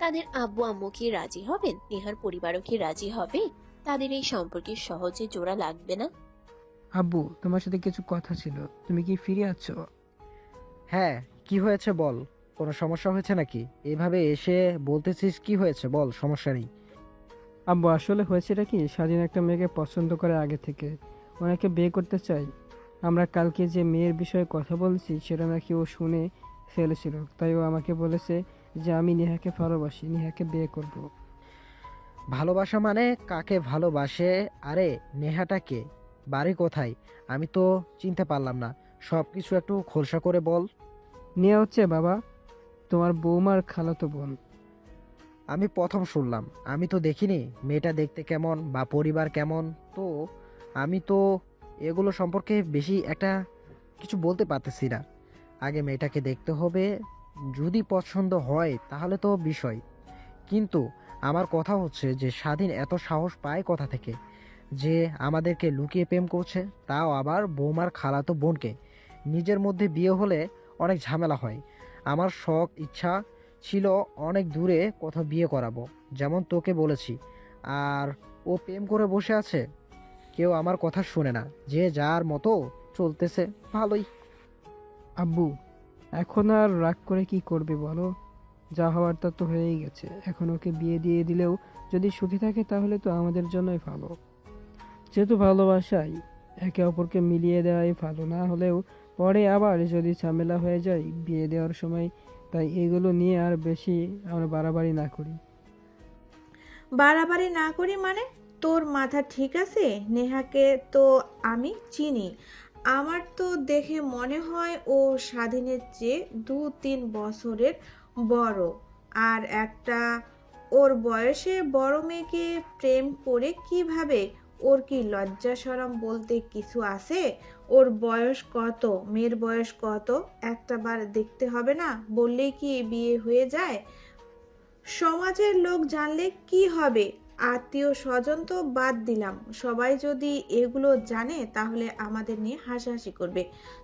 তাদের আব্বু আম্মু কি রাজি হবেন? নেহার পরিবারও কি রাজি হবে? তাদের এই সম্পর্কে সহজে জোড়া লাগবে না। আব্বু, তোমার সাথে কিছু কথা ছিল, তুমি কি ফিরে আছো? হ্যাঁ, কি হয়েছে বল। কোনো সমস্যা হয়েছে নাকি? এভাবে এসে বলতেছিস কি হয়েছে বল, সমস্যা নেই। আব্বু, আসলে হয়েছেটা কি, স্বাধীন একটা মেয়েকে পছন্দ করে আগে থেকে, ওনাকে বিয়ে করতে চাই। আমরা কালকে যে মেয়ের বিষয়ে কথা বলছি সেটা নাকি ও শুনে ফেলেছিল, তাই ও আমাকে বলেছে যে আমি নেহাকে ভালোবাসি, নেহাকে বিয়ে করব। ভালোবাসা মানে কাকে ভালোবাসে? আরে নেহাটা কে? বাড়ি কোথায়? আমি তো চিনতে পারলাম না, সব কিছু একটু খোলসা করে বল। নেহা হচ্ছে বাবা তোমার বৌমার খালাতো বোন। আমি প্রথম শুনলাম, আমি তো দেখিনি মেয়েটা দেখতে কেমন বা পরিবার কেমন। তো আমি তো এগুলো সম্পর্কে বেশি একটা কিছু বলতে পারতেছি না। আগে মেয়েটাকে দেখতে হবে, যদি পছন্দ হয় তাহলে তো বিষয়। কিন্তু আমার কথা হচ্ছে যে স্বাধীন এত সাহস পায় কোথা থেকে যে আমাদেরকে লুকিয়ে প্রেম করছে, তাও আবার বৌমার খালাতো বোনকে। নিজের মধ্যে বিয়ে হলে অনেক ঝামেলা হয়। আমার শখ ইচ্ছা ছিল অনেক দূরে কোথাও বিয়ে করাবো, যেমন তোকে বলেছি। আর ও প্রেম করে বসে আছে, কেউ আমার কথা শুনে না, যে যার মতো চলতেছে। ভালোই। আব্বু, এখন আর রাগ করে কি করবে বলো? যা হওয়ার তা তো হয়েই গেছে। এখন ওকে বিয়ে দিয়ে দিলেও যদি সুখী থাকে তাহলে তো আমাদের জন্যই ভালো। যেহেতু ভালোবাসাই একে অপরকে মিলিয়ে দেওয়াই ভালো, না হলেও পরে আবার যদি ঝামেলা হয়ে যায় বিয়ে দেওয়ার সময়। তাই এগুলো নিয়ে আর বেশি আমরা বাড়াবাড়ি না করি। বাড়াবাড়ি না করি মানে? তোর মাথা ঠিক আছে? নেহাকে তো আমি চিনি। আমার তো দেখে মনে হয় ও স্বাধীনের চেয়ে 2-3 বছরের বড়। আর একটা ওর বয়সে বড় মেয়েকে প্রেম করে কিভাবে? ওর কি লজ্জা শরম বলতে কিছু আছে? ওর বয়স কত, মেয়ের বয়স কত একটাবার দেখতে হবে না? বললেই কি বিয়ে হয়ে যায়? সমাজের লোক জানলে কি হবে? আত্মীয় স্বজন তো বাদ দিলাম, সবাই যদি এগুলো জানে তাহলে আমাদের নিয়ে হাসাহাসি করবে।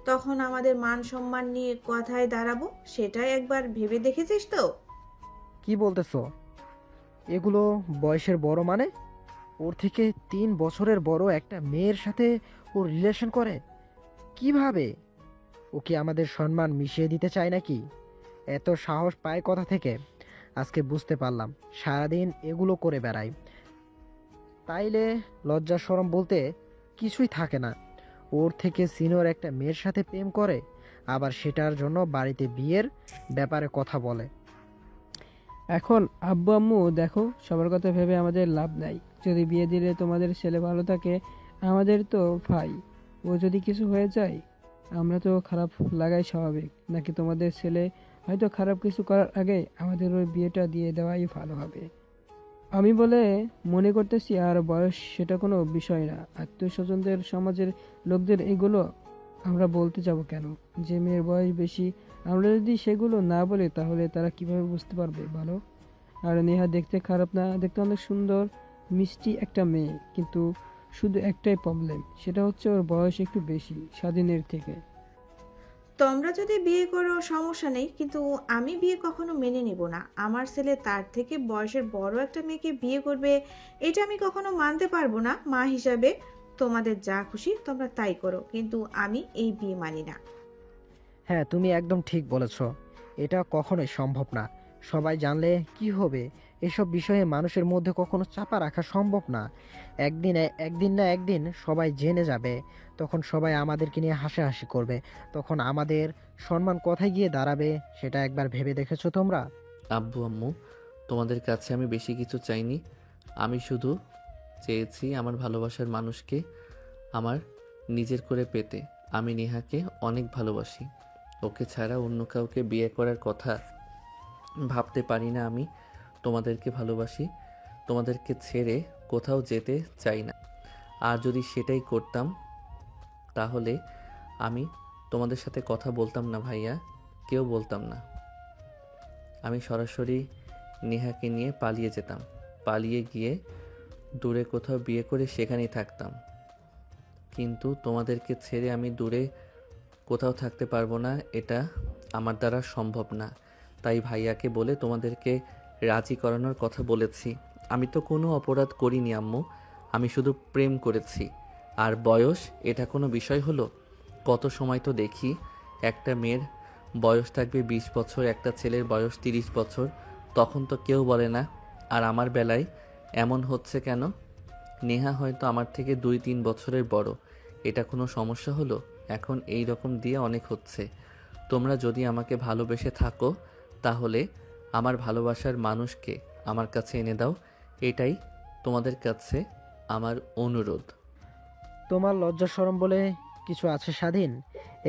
তখন আমাদের মান সম্মান নিয়ে কথায় দাঁড়াবো, সেটাই একবার ভেবে দেখেছিস তো? কি বলতেছো? এগুলো বয়সের বড় মানে? ওর থেকে 3 বছরের বড় একটা মেয়ের সাথে ওর রিলেশন করে? কিভাবে? ও কি আমাদের সম্মান মিশিয়ে দিতে চায় নাকি? এত সাহস পায় কোথা থেকে? আজকে বুঝতে পারলাম, সারাদিন এগুলো করে বেড়ায়। তাইলে লজ্জা শরম বলতে কিছুই থাকে না। ওর থেকে সিনিয়র একটা মেয়ের সাথে প্রেম করে, আবার সেটার জন্য বাড়িতে বিয়ের ব্যাপারে কথা বলে। এখন আব্বু আম্মু দেখো, সবার কথা ভেবে আমাদের লাভ নাই। যদি বিয়ে দিলে তোমাদের ছেলে ভালো থাকে, আমাদের তো ভাই। ও যদি কিছু হয়ে যায় আমরা তো খারাপ লাগাই স্বাভাবিক, নাকি তোমাদের ছেলে হয়তো খারাপ কিছু করার আগে আমাদের ওই বিয়েটা দিয়ে দেওয়াই ভালো হবে আমি বলে মনে করতেছি। আর বয়স সেটা কোনো বিষয় না, আত্মীয় স্বজনদের সমাজের লোকদের এগুলো আমরা বলতে যাব কেন? যে মেয়ের বয়স বেশি, আমরা যদি সেগুলো না বলি তাহলে তারা কিভাবে বুঝতে পারবে বলো? আর নেহা দেখতে খারাপ না, দেখতে অনেক সুন্দর মিষ্টি একটা মেয়ে, কিন্তু শুধু একটাই প্রবলেম, সেটা হচ্ছে ওর বয়স একটু বেশি স্বাধীনের থেকে। তোমরা যদি বিয়ে করো সমস্যা নেই, কিন্তু আমি বিয়ে কখনো মেনে নিব না। আমার ছেলে তার থেকে বয়সের বড় একটা মেয়েকে বিয়ে করবে, এটা আমি কখনো মানতে পারবো না মা হিসাবে। তোমাদের যা খুশি তোমরা তাই করো, কিন্তু আমি এই বিয়ে মানি না। হ্যাঁ, তুমি একদম ঠিক বলেছ। এটা কখনোই সম্ভব না। সবাই জানলে কি হবে? এসব বিষয়ে মানুষের মধ্যে কখনো চাপা রাখা সম্ভব না। একদিন না একদিন সবাই জেনে যাবে। তখন সবাই আমাদেরকে নিয়ে হাসাহাসি করবে। তখন আমাদের সম্মান কোথায় গিয়ে দাঁড়াবে সেটা একবার ভেবে দেখেছো তোমরা? আব্বু আম্মু, তোমাদের কাছে আমি বেশি কিছু চাইনি। আমি শুধু চেয়েছি আমার ভালোবাসার মানুষকে আমার নিজের করে পেতে। আমি নেহাকে অনেক ভালোবাসি। ওকে ছাড়া অন্য কাউকে বিয়ে করার কথা ভাবতে পারি না। আমি তোমাদেরকে ভালোবাসি, তোমাদেরকে ছেড়ে কোথাও যেতে চাই না। আর যদি সেটাই করতাম তাহলে আমি তোমাদের সাথে কথা বলতাম না ভাইয়া, কেউ বলতাম না। আমি সরাসরি নেহাকে নিয়ে পালিয়ে যেতাম। পালিয়ে গিয়ে দূরে কোথাও বিয়ে করে সেখানেই থাকতাম। কিন্তু তোমাদেরকে ছেড়ে আমি দূরে কোথাও থাকতে পারবো না, এটা আমার দ্বারা সম্ভব না। তাই ভাইয়াকে বলে তোমাদেরকে রাজি করানোর কথা বলেছি। আমি তো কোনো অপরাধ করিনি আম্মু, আমি শুধু প্রেম করেছি। আর বয়স এটা কোনো বিষয় হলো? কত সময় তো দেখি একটা মেয়ের বয়স থাকবে 20 বছর, একটা ছেলের বয়স 30 বছর, তখন তো কেউ বলে না। আর আমার বেলায় এমন হচ্ছে কেন? নেহা হয়তো আমার থেকে 2-3 বছরের বড়, এটা কোনো সমস্যা হলো? এখন এই রকম দিয়ে অনেক হচ্ছে। তোমরা যদি আমাকে ভালোবেসে থাকো তাহলে আমার ভালোবাসার মানুষকে আমার কাছে এনে দাও, এটাই তোমাদের কাছে আমার অনুরোধ। তোমার লজ্জা শরম বলে কিছু আছে স্বাধীন?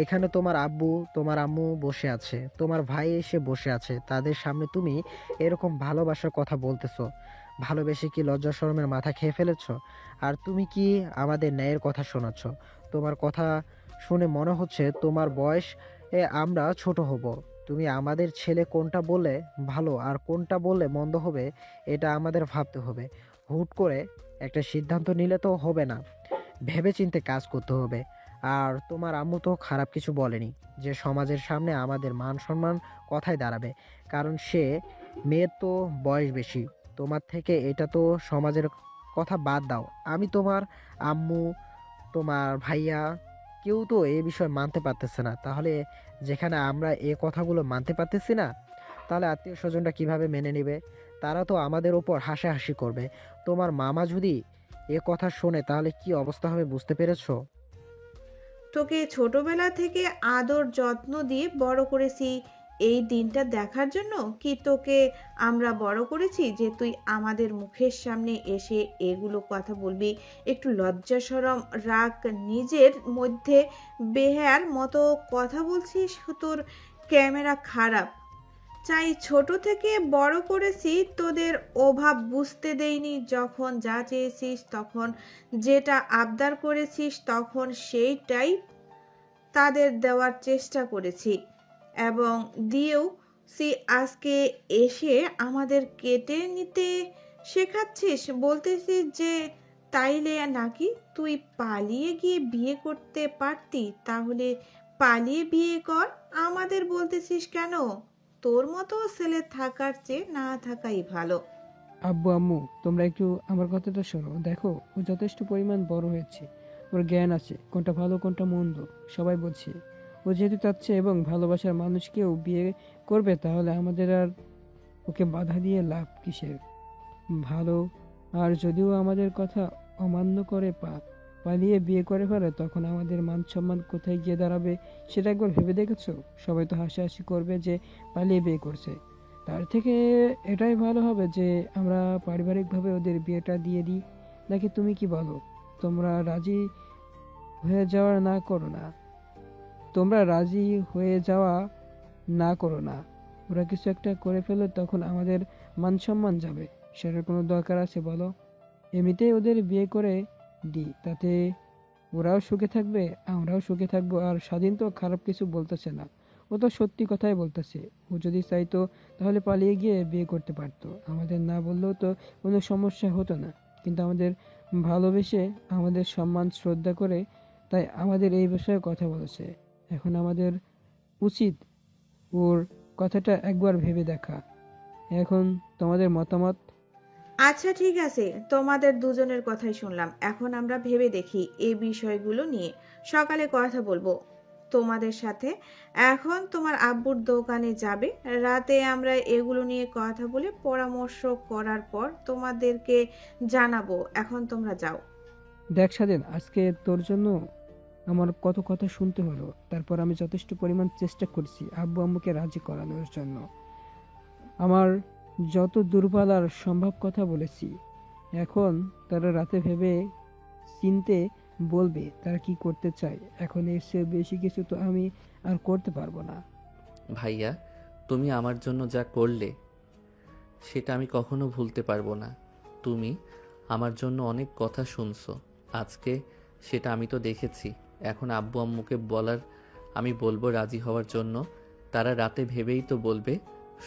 এখানে তোমার আব্বু তোমার আম্মু বসে আছে, তোমার ভাই এসে বসে আছে, তাদের সামনে তুমি এরকম ভালোবাসার কথা বলতেছো? ভালোবেসে কি লজ্জা শরমের মাথা খেয়ে ফেলেছো? আর তুমি কি আমাদের ন্যায়ের কথা শোনাচ্ছ? তোমার কথা শুনে মনে হচ্ছে তোমার বয়স আমরা ছোট হব। তুমি আমাদের ছেলে কোনটা বললে ভালো আর কোনটা বললে মন্দ হবে এটা আমাদের ভাবতে হবে। হুট করে একটা সিদ্ধান্ত নিলে তো হবে না, ভেবেচিন্তে কাজ করতে হবে। আর তোমার আম্মু তো খারাপ কিছু বলেনি, যে সমাজের সামনে আমাদের মান সম্মান কথায় দাঁড়াবে। কারণ সে মেয়ের তো বয়স বেশি তোমার থেকে, এটা তো সমাজের কথা বাদ দাও। আমি তোমার আম্মু তোমার ভাইয়া কেউ তো এই বিষয় মানতে পারতেছে না। তাহলে যেখানে আমরা এ কথাগুলো মানতে পারতেছি না, তাহলে আত্মীয় স্বজনরা কিভাবে মেনে নেবে? তারা তো আমাদের ওপর হাসাহাসি করবে। তোমার মামা যদি এ কথা শোনে তাহলে কি অবস্থা হবে বুঝতে পেরেছো? তোকে ছোটবেলা থেকে আদর যত্ন দিয়ে বড় করেছি এই দিনটা দেখার জন্য, কি তোকে আমরা বড় করেছি যে তুই আমাদের মুখের সামনে এসে এগুলো কথা বলবি? একটু লজ্জা শরম রাখ নিজের মধ্যে। বেহায়ার মতো কথা বলছিস, তোর ক্যামেরা খারাপ। চাই ছোট থেকে বড় করেছি, তোদের অভাব বুঝতে দেইনি। যখন যা চেয়েছিস, তখন যেটা আবদার করেছিস, তখন সেইটাই তাদের দেওয়ার চেষ্টা করেছি এবং দিয়েও আজকে এসে আমাদের কেটে নিতে শেখাচ্ছিস। বলতেছিস যে তাইলে নাকি তুই পালিয়ে গিয়ে বিয়ে করতে পারতি, তাহলে পালিয়ে বিয়ে কর। আমাদের বলতেছিস কেন? তোর মতো ছেলে থাকার চেয়ে না থাকাই ভালো। আব্বু আম্মু, তোমরা একটু আমার কথাটা শোনো। দেখো, ও যথেষ্ট পরিমাণ বড় হয়েছে, ওর জ্ঞান আছে, কোনটা ভালো কোনটা মন্দ সবাই বলছে। ও যেহেতু চাচ্ছে এবং ভালোবাসার মানুষকেও বিয়ে করবে, তাহলে আমাদের আর ওকে বাধা দিয়ে লাভ কিসের? ভালো। আর যদিও আমাদের কথা অমান্য করে পালিয়ে বিয়ে করে ফেলে, তখন আমাদের মান সম্মান কোথায় গিয়ে দাঁড়াবে সেটা একবার ভেবে দেখেছো? সবাই তো হাসাহাসি করবে যে পালিয়ে বিয়ে করছে। তার থেকে এটাই ভালো হবে যে আমরা পারিবারিকভাবে ওদের বিয়েটা দিয়ে দিই। নাকি তুমি কি বলো? তোমরা রাজি হয়ে যাওয়া না করো না, তোমরা রাজি হয়ে যাওয়া না করো না। ওরা কিছু একটা করে ফেলে, তখন আমাদের মান সম্মান যাবে। সেটার কোনো দরকার আছে বলো? এমনিতেই ওদের বিয়ে করে দিই, তাতে ওরাও সুখে থাকবে, আমরাও সুখে থাকবো। আর স্বাধীন তো খারাপ কিছু বলতেছে না, ও তো সত্যি কথাই বলতেছে। ও যদি চাইতো তাহলে পালিয়ে গিয়ে বিয়ে করতে পারতো, আমাদের না বললেও তো কোনো সমস্যা হতো না। কিন্তু আমাদের ভালোবেসে, আমাদের সম্মান শ্রদ্ধা করে, তাই আমাদের এই বিষয়ে কথা বলেছে। এখন আমাদের উচিত ওর কথাটা একবার ভেবে দেখা। এখন তোমাদের মতামত? আচ্ছা ঠিক আছে, তোমাদের দুজনের কথাই শুনলাম। এখন আমরা ভেবে দেখি এই বিষয়গুলো নিয়ে, সকালে কথা বলবো। তোমাদের সাথে। এখন তোমার আব্বুর দোকানে যাবে, রাতে আমরা এগুলো নিয়ে কথা বলে পরামর্শ করার পর তোমাদেরকে জানাবো। এখন তোমরা যাও। দেখ স্বাধীন, আজকে তোর জন্য আমার কত কথা শুনতে হলো, তারপর আমি যথেষ্ট পরিমাণ চেষ্টা করছি আব্বু আম্মুকে রাজি করানোর জন্য। আমার যত দুর্বল আর সম্ভব কথা বলেছি। এখন তারা রাতে ভেবে চিনতে বলবে তারা কি করতে চায়। এখন এর চেয়ে বেশি কিছু তো আমি আর করতে পারবো না। ভাইয়া, তুমি আমার জন্য যা করলে সেটা আমি কখনো ভুলতে পারবো না। তুমি আমার জন্য অনেক কথা শুনছো আজকে, সেটা আমি তো দেখেছি। এখন আব্বু আম্মুকে বলার আমি বলবো রাজি হওয়ার জন্য। তারা রাতে ভেবেই তো বলবে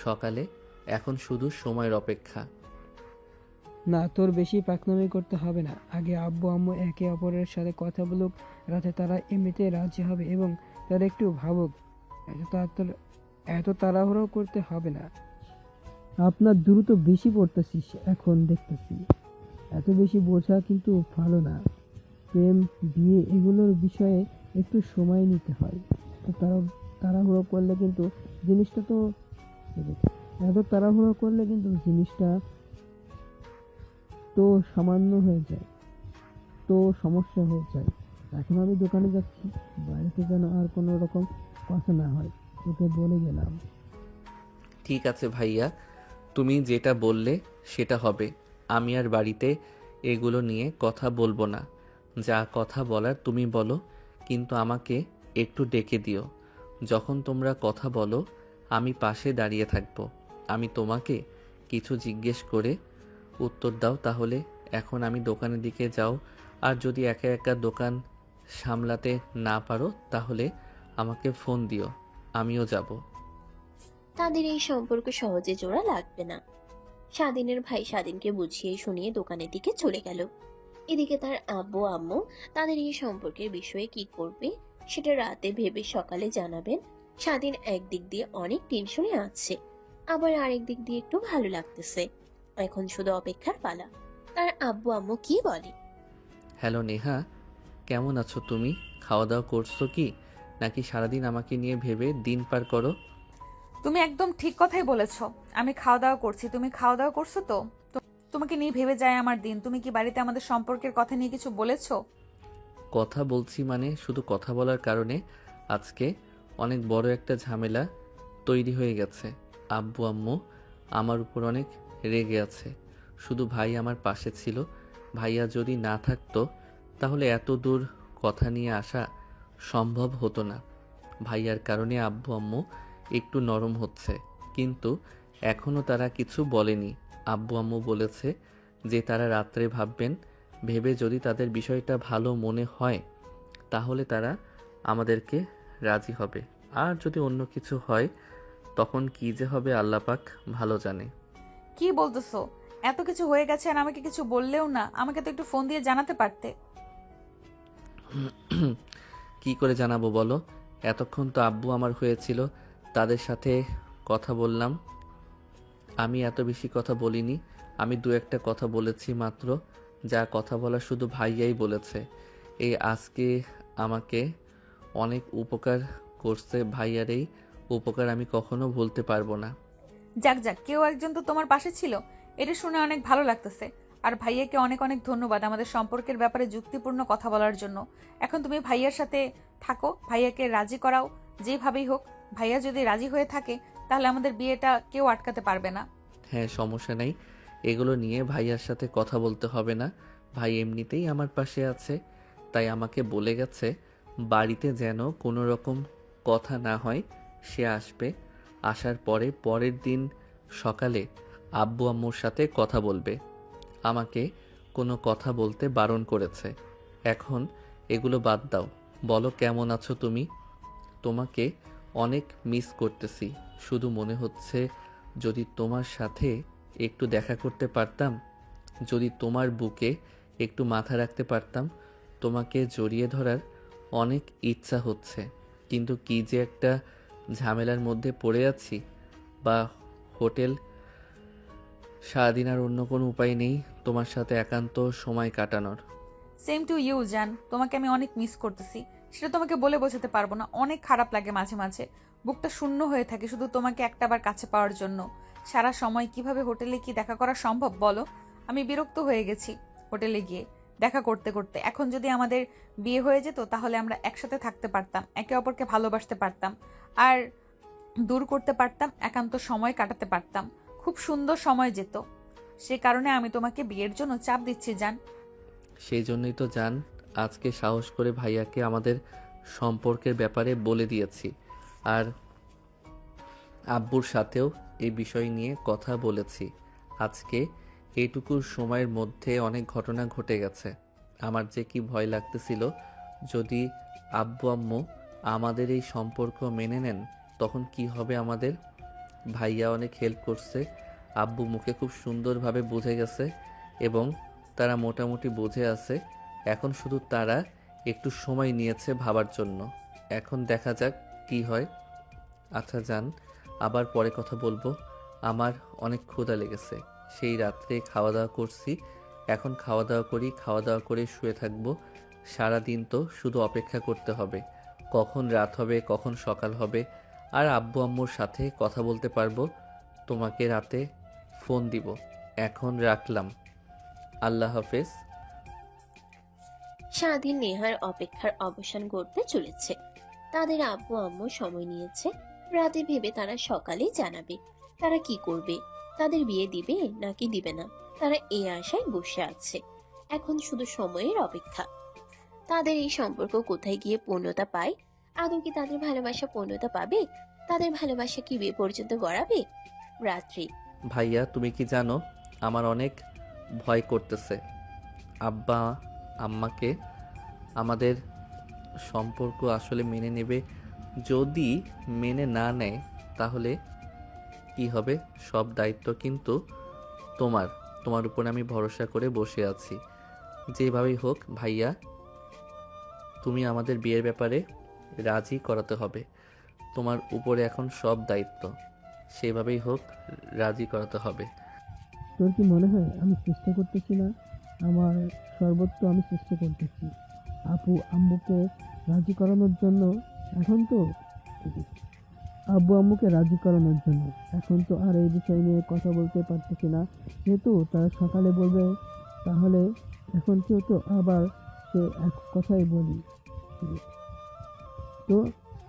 সকালে। এখন শুধু সময়ের অপেক্ষা। না, তোর বেশি পাকনামি করতে হবে না। আগে আব্বু আম্মু একে অপরের সাথে কথা বলুক, রাতে তারা এমনিতে রাজি হবে এবং তারা একটু ভাবুক। এত তাড়াহুড়ো করতে হবে না। আপনার দ্রুত বেশি পড়তেছিস এখন দেখতেছি। এত বেশি বোঝা কিন্তু ভালো না। প্রেম, বিয়ে এগুলোর বিষয়ে একটু সময় নিতে হয়। তাড়াহুড়ো করলে কিন্তু জিনিসটা তো এত তাড়াহুড়ো করলে কিন্তু জিনিসটা তো সামান্য হয়ে যায়, তো সমস্যা হয়ে যায়। এখন আমি দোকানে যাচ্ছি, বাড়িতে যেন আর কোনো রকম কথা না হয়, তোকে বলে গেলাম। ঠিক আছে ভাইয়া, তুমি যেটা বললে সেটা হবে। আমি আর বাড়িতে এগুলো নিয়ে কথা বলবো না। যা কথা বলার তুমি বলো, কিন্তু আমাকে একটু ডেকে দিও। যখন তোমরা কথা বলো আমি পাশে দাঁড়িয়ে থাকবো। আমি তোমাকে কিছু জিজ্ঞেস করে উত্তর দাও। তাহলে এখন আমি দোকানের দিকে যাও, আর যদি একা একা দোকান সামলাতে না পারো তাহলে আমাকে ফোন দিও, আমিও যাব। তাদের এই সম্পর্ক সহজে জোড়া লাগবে না। স্বাধীনের ভাই স্বাধীনকে বুঝিয়ে শুনিয়ে দোকানের দিকে চলে গেল। এদিকে তার আব্বু আম্মু তাদের এই সম্পর্কের বিষয়ে কি করবে সেটা রাতে ভেবে সকালে জানাবেন। স্বাধীন একদিক দিয়ে অনেক টেনশনে আছে, আবার আরেক দিক দিয়ে একটু ভালো লাগতেছে। এখন শুধু অপেক্ষার পালা, তার আব্বু আম্মু কি বলে। হ্যালো নেহা, কেমন আছো তুমি? খাওয়া দাওয়া করছো কি, নাকি সারাদিন আমাকে নিয়ে ভেবে দিন পার করো? তুমি একদম ঠিক কথাই বলেছো। আমি খাওয়া দাওয়া করছি, তুমি খাওয়া দাওয়া করছো তো? তোমাকে নিয়ে ভেবে যায় আমার দিন। তুমি কি বাড়িতে আমাদের সম্পর্কের কথা নিয়ে কিছু বলেছো? কথা বলছি মানে শুধু কথা বলার কারণে আজকে অনেক বড় একটা ঝামেলা তৈরি হয়ে গেছে। আব্বু আম্মু আমার উপর অনেক রেগে আছে। শুধু ভাই আমার পাশে ছিল। ভাইয়া যদি না থাকতো তাহলে এত দূর কথা নিয়ে আসা সম্ভব হতো না। ভাইয়ার কারণে আব্বু আম্মু একটু নরম হচ্ছে, কিন্তু এখনও তারা কিছু বলেনি। আব্বু আম্মু বলেছে যে তারা রাত্রে ভাববেন, ভেবে যদি তাদের বিষয়টা ভালো মনে হয় তাহলে তারা আমাদেরকে রাজি হবে। আর যদি অন্য কিছু হয় তখন কি যে হবে আল্লাহ পাক ভালো জানে। কি বলতেছো? এত কিছু হয়ে গেছে আর আমাকে কিছু বললেও না। আমাকে তো একটু ফোন দিয়ে জানাতে পারতে। কি করে জানাবো বলো? এতক্ষণ তো আব্বু আমার হয়েছিল, তাদের সাথে কথা বললাম। আমি এত বেশি কথা বলিনি। আমি দু একটা কথা বলেছি মাত্র। যা কথা বলা শুধু ভাইয়াই বলেছে। এই আজকে আমাকে অনেক উপকার করছে। ভাইয়ার এই উপকার আমি কখনো ভুলতে পারবো না। যাক যাক, কেউ একজন তো তোমার পাশে ছিল, এটা শুনে অনেক ভালো লাগতেছে। আর ভাইয়াকে অনেক অনেক ধন্যবাদ আমাদের সম্পর্কের ব্যাপারে যুক্তিপূর্ণ কথা বলার জন্য। এখন তুমি ভাইয়ার সাথে থাকো, ভাইয়াকে রাজি করাও যেভাবেই হোক। ভাইয়া যদি রাজি হয়ে থাকে তাহলে আমাদের বিয়েটা কেউ আটকাতে পারবে না। হ্যাঁ, সমস্যা নেই। এগুলো নিয়ে ভাইয়ার সাথে কথা বলতে হবে না। ভাই এমনিতেই আমার পাশে আছে। তাই আমাকে বলে গেছে বাড়িতে যেন কোনো রকম কথা না হয়। সে আসবে, আসার পরে পরের দিন সকালে আব্বু আম্মুর সাথে কথা বলবে। আমাকে কোনো কথা বলতে বারণ করেছে। এখন এগুলো বাদ দাও, বলো কেমন আছো তুমি? তোমাকে অনেক মিস করতেছি। শুধু মনে হচ্ছে যদি তোমার সাথে একটু দেখা করতে পারতাম, যদি তোমার বুকে একটু মাথা রাখতে পারতাম। তোমাকে জড়িয়ে ধরার অনেক ইচ্ছা হচ্ছে, কিন্তু কি যে একটা ঝামেলার মধ্যে পড়ে আছি। বা হোটেল, সারাদিন আর অন্য কোনো উপায় নেই তোমার সাথে একান্ত সময় কাটানোর। সেম টু ইউ জান, তোমাকে আমি অনেক মিস করতেছি। সেটা তোমাকে বলে বোঝাতে পারবো না। অনেক খারাপ লাগে মাঝে মাঝে, বুকটা শূন্য হয়ে থাকে শুধু তোমাকে একটাবার কাছে পাওয়ার জন্য। সারা সময় কিভাবে হোটেলে কি দেখা করা সম্ভব বলো? আমি বিরক্ত হয়ে গেছি হোটেলে গিয়ে দেখা করতে করতে। এখন যদি আমাদের বিয়ে হয়ে যেত তাহলে আমরা একসাথে থাকতে পারতাম, একে অপরকে ভালোবাসতে পারতাম, আর দূর করতে পারতাম, একান্ত সময় কাটাতে পারতাম, খুব সুন্দর সময় যেত। সে কারণে আমি তোমাকে বিয়ের জন্য চাপ দিচ্ছি জান। সেই জন্যই তো জান আজকে সাহস করে ভাইয়াকে আমাদের সম্পর্কের ব্যাপারে বলে দিয়েছি। আর আব্বুর সাথেও এই বিষয় নিয়ে কথা বলেছি। আজকে এইটুকু সময়ের মধ্যে অনেক ঘটনা ঘটে গেছে। আমার যে কি ভয় লাগতেছিল, যদি আব্বু আম্মু আমাদের এই সম্পর্ক মেনে নেন তখন কি হবে আমাদের। ভাইয়া অনেক হেল্প করছে, আব্বু মুখে খুব সুন্দরভাবে বুঝে গেছে এবং তারা মোটামুটি বুঝে আছে। এখন শুধু তারা একটু সময় নিয়েছে ভাবার জন্য। এখন দেখা যাক কি হয়। আচ্ছা যান, আবার পরে কথা বলবো। আমার অনেক ক্ষুধা লেগেছে, সেই রাত্রে খাওয়া দাওয়া করছি। এখন খাওয়া দাওয়া করি, খাওয়া দাওয়া করে শুয়ে থাকবো। সারা দিন তো শুধু অপেক্ষা করতে হবে কখন রাত হবে কখন সকাল হবে, আর আব্বু আম্মুর সাথে কথা বলতে পারবো। তোমাকে রাতে ফোন দিব। এখন রাখলাম, আল্লাহ হাফেজ। স্বাধীন নেহার অপেক্ষার অবসান ঘটতে চলেছে। তাদের আব্বু আম্মু সময় নিয়েছে, রাতে ভেবে তারা সকালে জানাবে তারা কি করবে, তাদের বিয়ে দিবে নাকি দিবে না। তারা এই আশায় বসে আছে, এখন শুধু সময়ের অপেক্ষা। তাদের এই সম্পর্ক কোথায় গিয়ে পূর্ণতা পায়? আদৌ কি তাদের ভালোবাসা পূর্ণতা পাবে? তাদের ভালোবাসা কি বিয়ে পর্যন্ত গড়াবে? রাত্রি। ভাইয়া তুমি কি জানো, আমার অনেক ভয় করতেছে। আব্বা আম্মাকে আমাদের সম্পর্ক আসলে মেনে নেবে, যদি মেনে না নেয় তাহলে কি হবে? সব দায়িত্ব কিন্তু তোমার। তোমার উপর আমি ভরসা করে বসে আছি। যেভাবেই হোক ভাইয়া, তুমি আমাদের বিয়ের ব্যাপারে রাজি করাতে হবে। তোমার উপরে এখন সব দায়িত্ব, সেভাবেই হোক রাজি করাতে হবে। তোর কি মনে হয় আমি চেষ্টা করতেছি না? আমার সর্বোচ্চ আমি চেষ্টা করতেছি আপু আম্মুকে রাজি করানোর জন্য। এখন তো আব্বু আম্মুকে রাজি করানোর জন্য। এখন তো আর এই বিষয় নিয়ে কথা বলতে পারতেছি না, যেহেতু তারা সকালে বলবে। তাহলে এখন কেউ তো আবার সে এক কথাই বলি, তো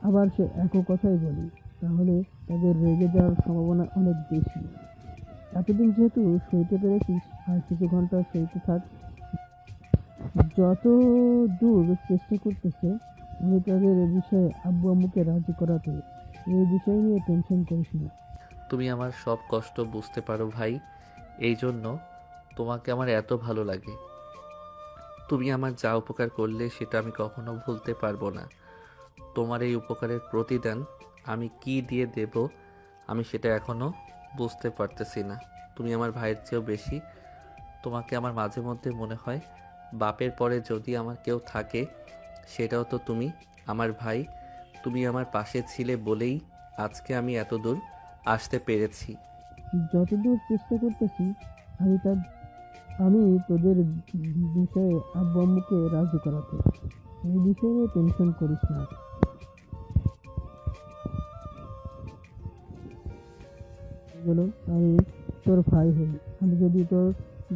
আবার সে এক কথাই বলি, তাহলে তাদের রেগে যাওয়ার সম্ভাবনা অনেক বেশি। এতদিন যেহেতু সইতে পেরেছিস, আর কিছু ঘন্টা সইতে থাক। যত দূর চেষ্টা করতেছে আমি তাদের এ বিষয়ে আব্বু আম্মুকে রাজি করাতে, এই বিষয় নিয়ে টেনশন করিস না। তুমি আমার সব কষ্ট বুঝতে পারো ভাই, এই জন্য তোমাকে আমার এত ভালো লাগে। তুমি আমার যা উপকার করলে সেটা আমি কখনো ভুলতে পারবো না। তোমার এই উপকারের প্রতিদান আমি কি দিয়ে দেব আমি সেটা এখনো বুঝতে পারতেছি না। তুমি আমার ভাইয়ের চেয়েও বেশি। তোমাকে আমার মাঝে মধ্যে মনে হয় বাপের পরে যদি আমার কেউ থাকে সেটাও তো তুমি। আমার ভাই, তুমি আমার পাশে ছিলে বলেই আজকে আমি এত দূর আসতে পেরেছি। যতদূর চেষ্টা করতেছি আমি তোদের বিষয়ে আব্বু আম্মুকে রাজি করাতে, এই বিষয়ে নিয়ে টেনশন করিস না। বলো, আমি তোর ভাই হই, আমি যদি তোর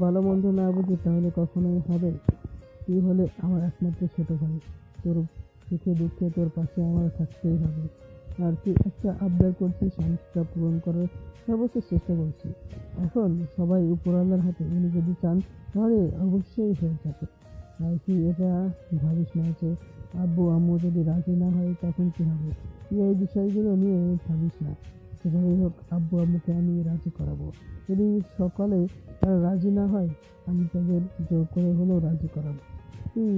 ভালো মন্দ না বুঝি তাহলে কখনোই হবে? তুই হলে আমার একমাত্র ছোট ভাই, তোর সুখে দুঃখে তোর পাশে আমার থাকতেই হবে। আর তুই একটা আবদার করছিস, আমি সেটা পূরণ করার সর্বোচ্চ চেষ্টা করছি। এখন সবাই উপরওয়ালার হাতে, উনি যদি চান তাহলে অবশ্যই হয়ে যাবে। আর তুই এটা ভাবিস না যে আব্বু আম্মু যদি রাজি না হয় তখন কী হবে। তুই এই বিষয়গুলো নিয়ে ভাবিস না। যেভাবেই হোক আব্বু আম্মুকে আমি রাজি করাবো। যদি সকালে তারা রাজি না হয় আমি তাদের জোর করে হলেও রাজি করাবো। তুই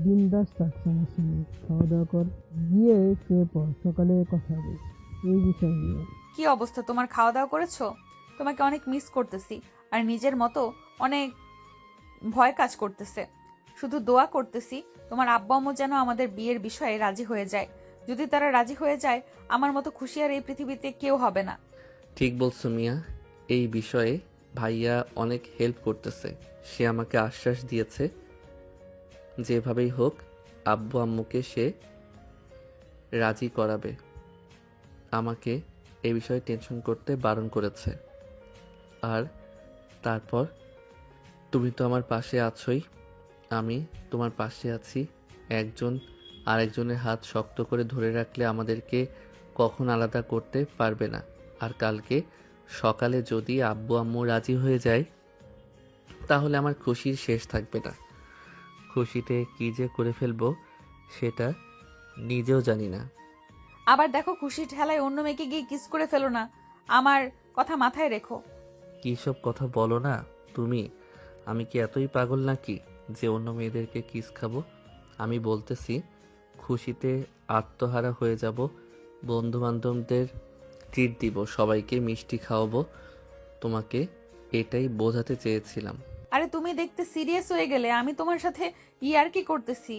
বিন্দাস থাক, সমস্যা নেই। খাওয়া দাওয়া কর, গিয়ে শুয়ে পড়, সকালে কথা হবে এই বিষয় নিয়ে। কি অবস্থা তোমার? খাওয়া দাওয়া করেছো? তোমাকে অনেক মিস করতেছি, আর নিজের মতো অনেক ভয় কাজ করতেছে। শুধু দোয়া করতেছি তোমার আব্বা আম্মু যেন আমাদের বিয়ের বিষয়ে রাজি হয়ে যায়। যদি তারা রাজি হয়ে যায়, আমার মতো খুশি আর এই পৃথিবীতে কেউ হবে না। ঠিক বলছো মিয়া, এই বিষয়ে ভাইয়া অনেক হেল্প করতেছে। সে আমাকে আশ্বাস দিয়েছে যেভাবেই হোক আব্বু আম্মুকে সে রাজি করাবে। আমাকে এ বিষয়ে টেনশন করতে বারণ করেছে। আর তারপর তুমি তো আমার পাশে আছোই, আমি তোমার পাশে আছি। একজন আরেকজনের হাত শক্ত করে ধরে রাখলে আমাদেরকে কখন আলাদা করতে পারবে না। আর কালকে সকালে যদি আব্বু আম্মু রাজি হয়ে যায় তাহলে আমার খুশির শেষ থাকবে না। খুশিতে কী যে করে ফেলবো সেটা নিজেও জানি না। আবার দেখো, খুশির ঠেলায় অন্য মেয়েকে গিয়ে কিস করে ফেলো না। আমার কথা মাথায় রেখো। কী সব কথা বলো না তুমি? আমি কি এতই পাগল নাকি যে অন্য মেয়েদেরকে কিস খাবো? আমি বলতেছি খুশিতে আত্মহারা হয়ে যাব, বন্ধু বান্ধবদের ট্রিট দিব, সবাইকে মিষ্টি খাওয়াবো। তোমাকে এটাই বোঝাতে চেয়েছিলাম। আরে তুমি দেখতে সিরিয়াস হয়ে গেলে, আমি তোমার সাথে ইয়ার কি করতেছি?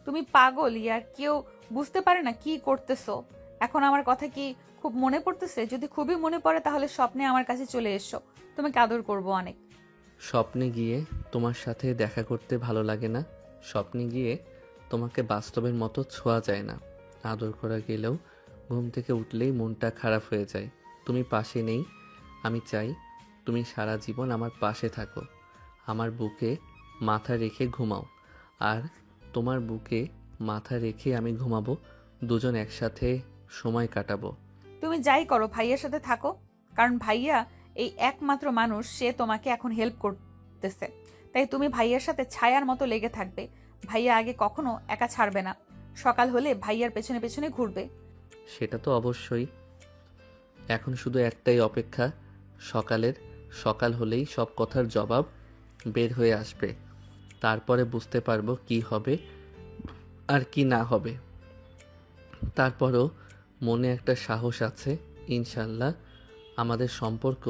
তুমি পাগল ইয়ার, কেউ বুঝতে পারে না কি করতেছো। এখন আমার কথা কি খুব মনে পড়তেছে? যদি খুবই মনে পড়ে তাহলে স্বপ্নে আমার কাছে চলে এসো, তোমাকে আদর করবো অনেক। স্বপ্নে গিয়ে তোমার সাথে দেখা করতে ভালো লাগে না? স্বপ্নে গিয়ে তোমাকে বাস্তবের মতো ছোঁয়া যায় না। আদর করা গেলেও ঘুম থেকে উঠলেই মনটা খারাপ হয়ে যায়। তুমি পাশে নেই। আমি চাই তুমি সারা জীবন আমার পাশে থাকো, আমার বুকে মাথা রেখে ঘুমাও। আর তোমার বুকে মাথা রেখে আমি ঘুমাবো, দুজন একসাথে সময় কাটাবো। তুমি যাই করো, ভাইয়ার সাথে থাকো, কারণ ভাইয়া এই একমাত্র মানুষ, সে তোমাকে এখন হেল্প করতেছে। তাই তুমি ভাইয়ার সাথে ছায়ার মতো লেগে থাকবে। ভাইয়া আগে কখনো একা ছাড়বে না। সকাল হলে ভাইয়ার পেছনে পেছনে ঘুরবে। সেটা তো অবশ্যই। এখন শুধু একটাই অপেক্ষা, সকাল হলেই সব কথার জবাব বের হয়ে আসবে। তারপরে বুঝতে পারবো কি হবে আর কি না হবে। তারপরও মনে একটা সাহস আছে, ইনশাল্লাহ আমাদের সম্পর্ক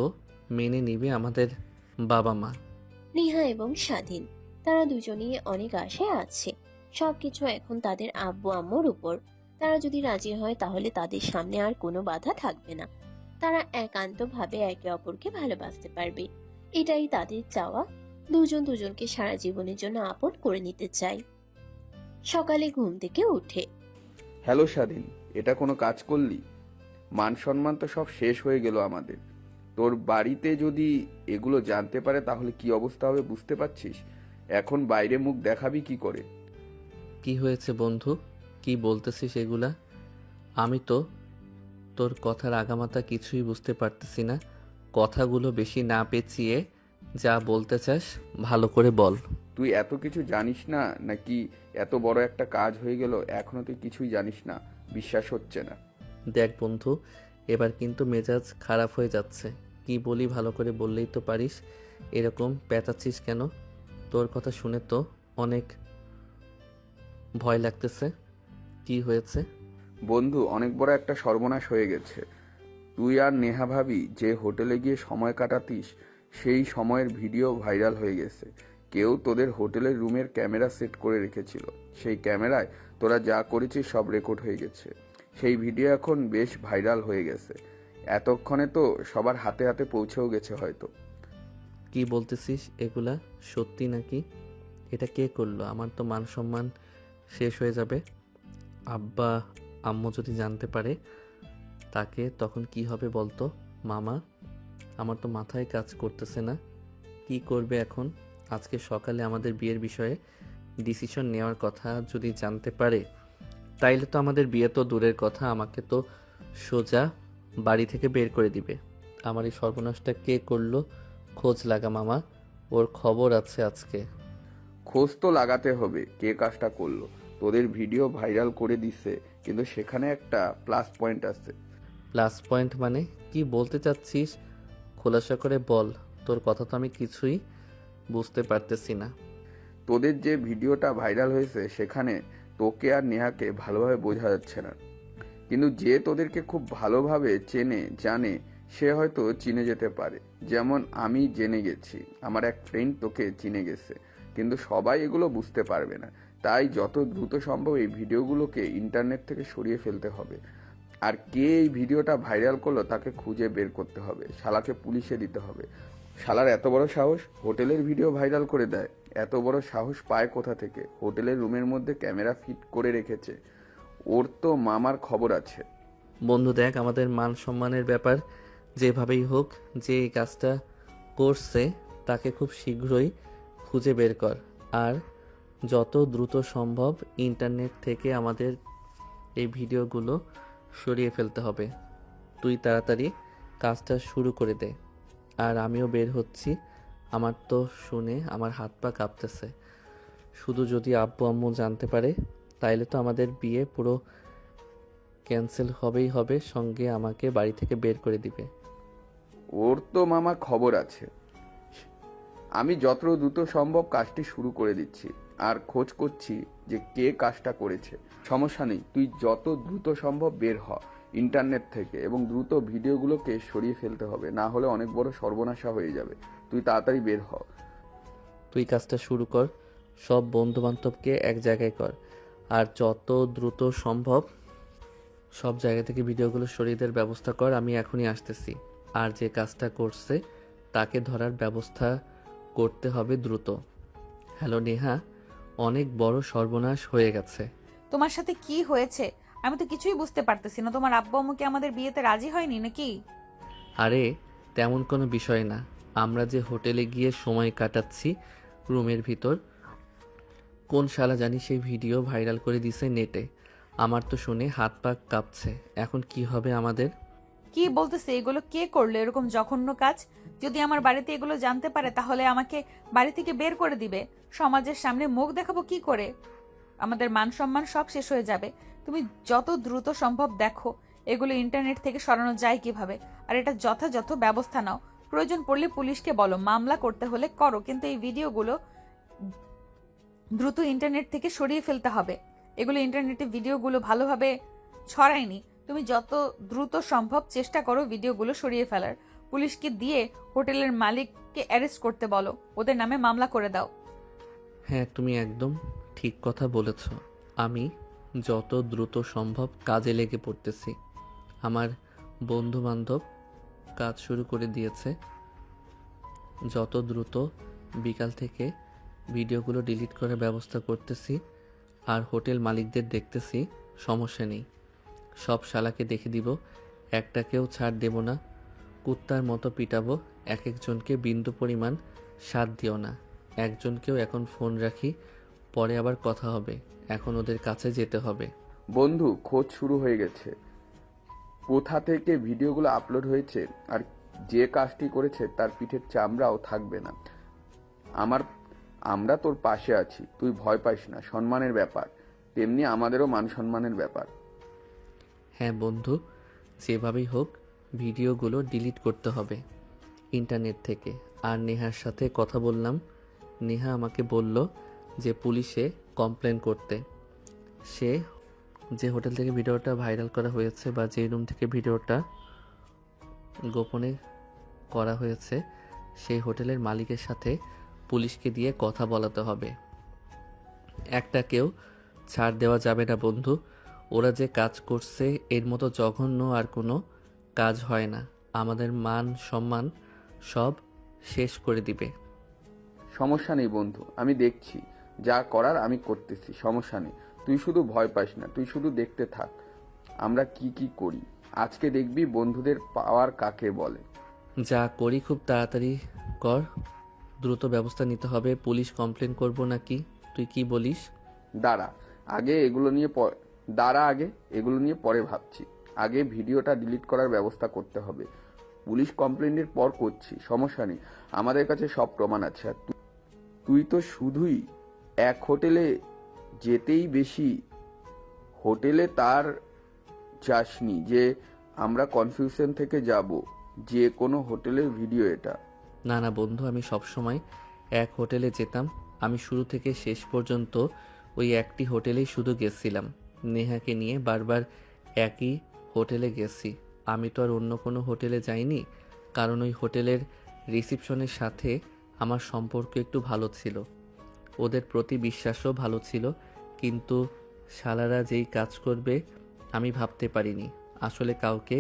মেনে নিবে আমাদের বাবা মা। নেহা এবং স্বাধীন, তারা দুজনেই অনেক আশায় আছে। সবকিছু এখন তাদের আব্বু আম্মুর উপর। তারা যদি রাজি হয় তাহলে তাদের সামনে আর কোনো বাধা থাকবে না। তারা একান্তভাবে একে অপরকে ভালোবাসতে পারবে। এটাই তাদের চাওয়া। দুজন দুজনকে সারা জীবনের জন্য আপন করে নিতে চায়। সকালে ঘুম থেকে উঠে হ্যালো স্বাধীন, এটা কোনো কাজ করলি? মান সম্মান তো সব শেষ হয়ে গেল আমাদের। তোর বাড়িতে যদি এগুলো জানতে পারে তাহলে কি অবস্থা হবে বুঝতে পারছিস? এখন বাইরে মুখ দেখাবি কি করে? কি হয়েছে বন্ধু, কি বলতেছিস এগুলা? আমি তো তোর কথার আগামাথা কিছুই বুঝতে পারতেছি না। কথাগুলো বেশি না পেঁচিয়ে যা বলতে চাস ভালো করে বল। তুই এত কিছু জানিস না নাকি? এত বড় একটা কাজ হয়ে গেল এখনো তুই কিছুই জানিস না? বিশ্বাস হচ্ছে না। দেখ বন্ধু, এবার কিন্তু মেজাজ খারাপ হয়ে যাচ্ছে। কি বলি ভালো করে বললেই তো পারিস, এরকম পেঁচাচ্ছিস কেন? তোর কথা শুনে তো অনেক ভয় লাগতেছে। কি হয়েছে? বন্ধু, অনেক বড় একটা সর্বনাশ হয়ে গেছে। তুই আর নেহা ভাবি যে হোটেলে গিয়ে সময় কাটাতিস সেই সময়ের ভিডিও ভাইরাল হয়ে গেছে। কেউ তোদের হোটেলের রুমের ক্যামেরা সেট করে রেখেছিল। সেই ক্যামেরায় তোরা যা করেছিস সব রেকর্ড হয়ে গেছে। সেই ভিডিও এখন বেশ ভাইরাল হয়ে গেছে। এতক্ষণে তো সবার হাতে হাতে পৌঁছেও গেছে হয়তো। কি বলতেছিস এগুলা? সত্যি নাকি? এটা কে করলো? আমার তো মান সম্মান শেষ হয়ে যাবে। আব্বা আম্মু যদি জানতে পারে তাকে তখন কি হবে বলতো? মামা, আমার তো মাথায় কাজ করতেছে না। কি করবে এখন? আজকে সকালে আমাদের বিয়ের বিষয়ে ডিসিশন নেওয়ার কথা যদি জানতে পারে তাইলে তো আমাদের বিয়ে তো দূরের কথা, আমাকে তো সোজা বাড়ি থেকে বের করে দিবে। আমার এই সর্বনাশটা কে করলো? খোঁজ লাগা মামা, ওর খবর আছে আজকে। খোঁজ তো লাগাতে হবে কে কাজটা করলো। তোদের ভিডিও ভাইরাল করে দিচ্ছে, কিন্তু সেখানে একটা প্লাস পয়েন্ট আছে। প্লাস পয়েন্ট মানে? কি বলতে চাচ্ছিস? খোলাসা করে বল, তোর কথা তো আমি কিছুই বুঝতে পারতেছি না। তোদের যে ভিডিওটা ভাইরাল হয়েছে সেখানে তোকে আর নেহাকে ভালোভাবে বোঝা যাচ্ছে না, কিন্তু যে তোদেরকে খুব ভালোভাবে চেনে জানে সে হয়তো চিনে যেতে পারে। যেমন আমি জেনে গেছি, আমার এক ফ্রেন্ড তোকে চিনে গেছে, কিন্তু সবাই এগুলো বুঝতে পারবে না। তাই যত দ্রুত সম্ভব এই ভিডিওগুলোকে ইন্টারনেট থেকে সরিয়ে ফেলতে হবে। আর কে এই ভিডিওটা ভাইরাল করলো তাকে খুঁজে বের করতে হবে, শালাকে পুলিশে দিতে হবে। শালার এত বড় সাহস, হোটেলের ভিডিও ভাইরাল করে দেয়। এত বড় সাহস পায় কোথা থেকে? হোটেলের রুমের মধ্যে ক্যামেরা ফিট করে রেখেছে। ওর তো মামার খবর আছে। বন্ধু দেখ, আমাদের মান সম্মানের ব্যাপার, যেভাবেই হোক যে এই কাজটা করছে তাকে খুব শীঘ্রই খুঁজে বের কর। আর যত দ্রুত সম্ভব ইন্টারনেট থেকে আমাদের এই ভিডিওগুলো সরিয়ে ফেলতে হবে। তুই তাড়াতাড়ি কাজটা শুরু করে দে। আর আমিও বের হচ্ছি। আমার তো শুনে আমার হাত পা কাঁপতেছে। শুধু যদি আব্বু আম্মু জানতে পারে তাইলে তো আমাদের বিয়ে পুরো ক্যান্সেল হবেই হবে, সঙ্গে আমাকে বাড়ি থেকে বের করে দিবে। ওর তো মামা খবর আছে। আমি যত দ্রুত সম্ভব কাজটি শুরু করে দিচ্ছি আর খোঁজ করছি যে কে কাজটা করেছে। সমস্যা নেই, তুই যত দ্রুত সম্ভব বের হ ইন্টারনেট থেকে, এবং দ্রুত ভিডিওগুলোকে সরিয়ে ফেলতে হবে, না হলে অনেক বড় সর্বনাশা হয়ে যাবে। তুই তাড়াতাড়ি বের হ। তুই কাজটা শুরু কর, সব বন্ধু বান্ধবকে এক জায়গায় কর, আর যত দ্রুত সম্ভব সব জায়গা থেকে ভিডিওগুলো সরিয়ে দেওয়ার ব্যবস্থা কর। আমি এখনই আসতেছি। আর যে কাজটা করছে তাকে ধরার ব্যবস্থা করতে হবে দ্রুত। হ্যালো নেহা, অনেক বড় সর্বনাশ হয়ে গেছে। তোমার সাথে কি হয়েছে? আমি তো কিছুই বুঝতে পারতেছি না। তোমার আব্বু আম্মু কি আমাদের বিয়েতে রাজি হয়নি নাকি? আরে তেমন কোনো বিষয় না। আমরা যে হোটেলে গিয়ে সময় কাটাচ্ছি রুমের ভিতর, কোন শালা জানি সেই ভিডিও ভাইরাল করে দিছে নেটে। আমার তো শুনে হাত পা কাঁপছে। এখন কি হবে আমাদের? কি বলতেছে এগুলো? কে করলো এরকম জঘন্য কাজ? যদি আমার বাড়িতে এগুলো জানতে পারে তাহলে আমাকে বাড়ি থেকে বের করে দিবে। সমাজের সামনে মুখ দেখাবো কি করে? আমাদের মান সম্মান সব শেষ হয়ে যাবে। তুমি যত দ্রুত সম্ভব দেখো এগুলো ইন্টারনেট থেকে সরানো যায় কিভাবে, আর এটা যথাযথ ব্যবস্থা নাও। প্রয়োজন পড়লে পুলিশকে বলো, মামলা করতে হলে করো, কিন্তু এই ভিডিওগুলো দ্রুত ইন্টারনেট থেকে সরিয়ে ফেলতে হবে। এগুলো ইন্টারনেটে ভিডিওগুলো ভালোভাবে ছড়ায়নি। তুমি যত দ্রুত সম্ভব চেষ্টা করো ভিডিওগুলো সরিয়ে ফেলার। পুলিশকে দিয়ে হোটেলের মালিককে অ্যারেস্ট করতে বলো, ওদের নামে মামলা করে দাও। হ্যাঁ, তুমি একদম ঠিক কথা বলেছ। আমি যত দ্রুত সম্ভব কাজে লেগে পড়তেছি। আমার বন্ধু বান্ধব কাজ শুরু করে দিয়েছে। যত দ্রুত বিকাল থেকে ভিডিওগুলো ডিলিট করার ব্যবস্থা করতেছি। আর হোটেল মালিকদের দেখতেছি, সমস্যা নেই। সব শালাকে দেখে দিব, একটাকেও ছাড় দেব না। কুত্তার মতো পিটাবো এক একজনকে, বিন্দু পরিমাণ সাথ দিও না। একজনকেও এখন ফোন রাখি, পরে আবার কথা হবে। এখন ওদের কাছে যেতে হবে। বন্ধু, খোঁজ শুরু হয়ে গেছে। কোথা থেকে ভিডিওগুলো আপলোড হয়েছে আর যে কাজটি করেছে তার পিঠের চামড়াও থাকবে না। আমরা তোর পাশে আছি, তুই ভয় পাইস না। সম্মানের ব্যাপার, তেমনি আমাদেরও মান সম্মানের ব্যাপার। হ্যাঁ বন্ধু, যেভাবেই হোক ভিডিওগুলো ডিলিট করতে হবে ইন্টারনেট থেকে। আর নেহার সাথে কথা বললাম। নেহা আমাকে বলল যে পুলিশে কমপ্লেন করতে। সে যে হোটেল থেকে ভিডিওটা ভাইরাল করা হয়েছে বা যে রুম থেকে ভিডিওটা গোপনে করা হয়েছে সেই হোটেলের মালিকের সাথে পুলিশকে দিয়ে কথা বলাতে হবে। একটাকেও ছাড় দেওয়া যাবে না বন্ধু। ওরা যে কাজ করছে এর মতো জঘন্য আর কোনো কাজ হয় না। আমাদের মান সম্মান সব শেষ করে দিবে। সমস্যা নেই বন্ধু, আমি দেখছি, যা করার আমি করতেছি। সমস্যা নেই, তুই শুধু ভয় পাস না, তুই শুধু দেখতে থাক আমরা কি কি করি। আজকে দেখবি বন্ধুদের পাওয়ার কাকে বলে। যা করি খুব তাড়াতাড়ি কর, দ্রুত ব্যবস্থা নিতে হবে। পুলিশ কমপ্লেন করব নাকি, তুই কি বলিস? দাঁড়া আগে এগুলো নিয়ে পরে ভাবছি। আগে ভিডিওটা ডিলিট করার ব্যবস্থা করতে হবে। পুলিশ কমপ্লেনের পর করছি, সমস্যা নেই। আমাদের কাছে সব প্রমাণ আছে। আর তুই তো শুধুই এক হোটেলে যেতেই বেশি হোটেলে তার যাসনি যে আমরা কনফিউশন থেকে যাব যে কোনো হোটেলের ভিডিও এটা। না না বন্ধু, আমি সব সময় এক হোটেলে যেতাম। আমি শুরু থেকে শেষ পর্যন্ত ওই একটি হোটেলেই শুধু গেছিলাম। নেহাকে নিয়ে বারবার একই হোটেলে গেছি। আমি তো আর অন্য কোনো হোটেলে যাইনি, কারণ ওই হোটেলের রিসিপশনের সাথে আমার সম্পর্ক একটু ভালো ছিল, ওদের প্রতি বিশ্বাসও ভালো ছিল। কিন্তু শালারা যেই কাজ করবে আমি ভাবতে পারিনি। আসলে কাউকে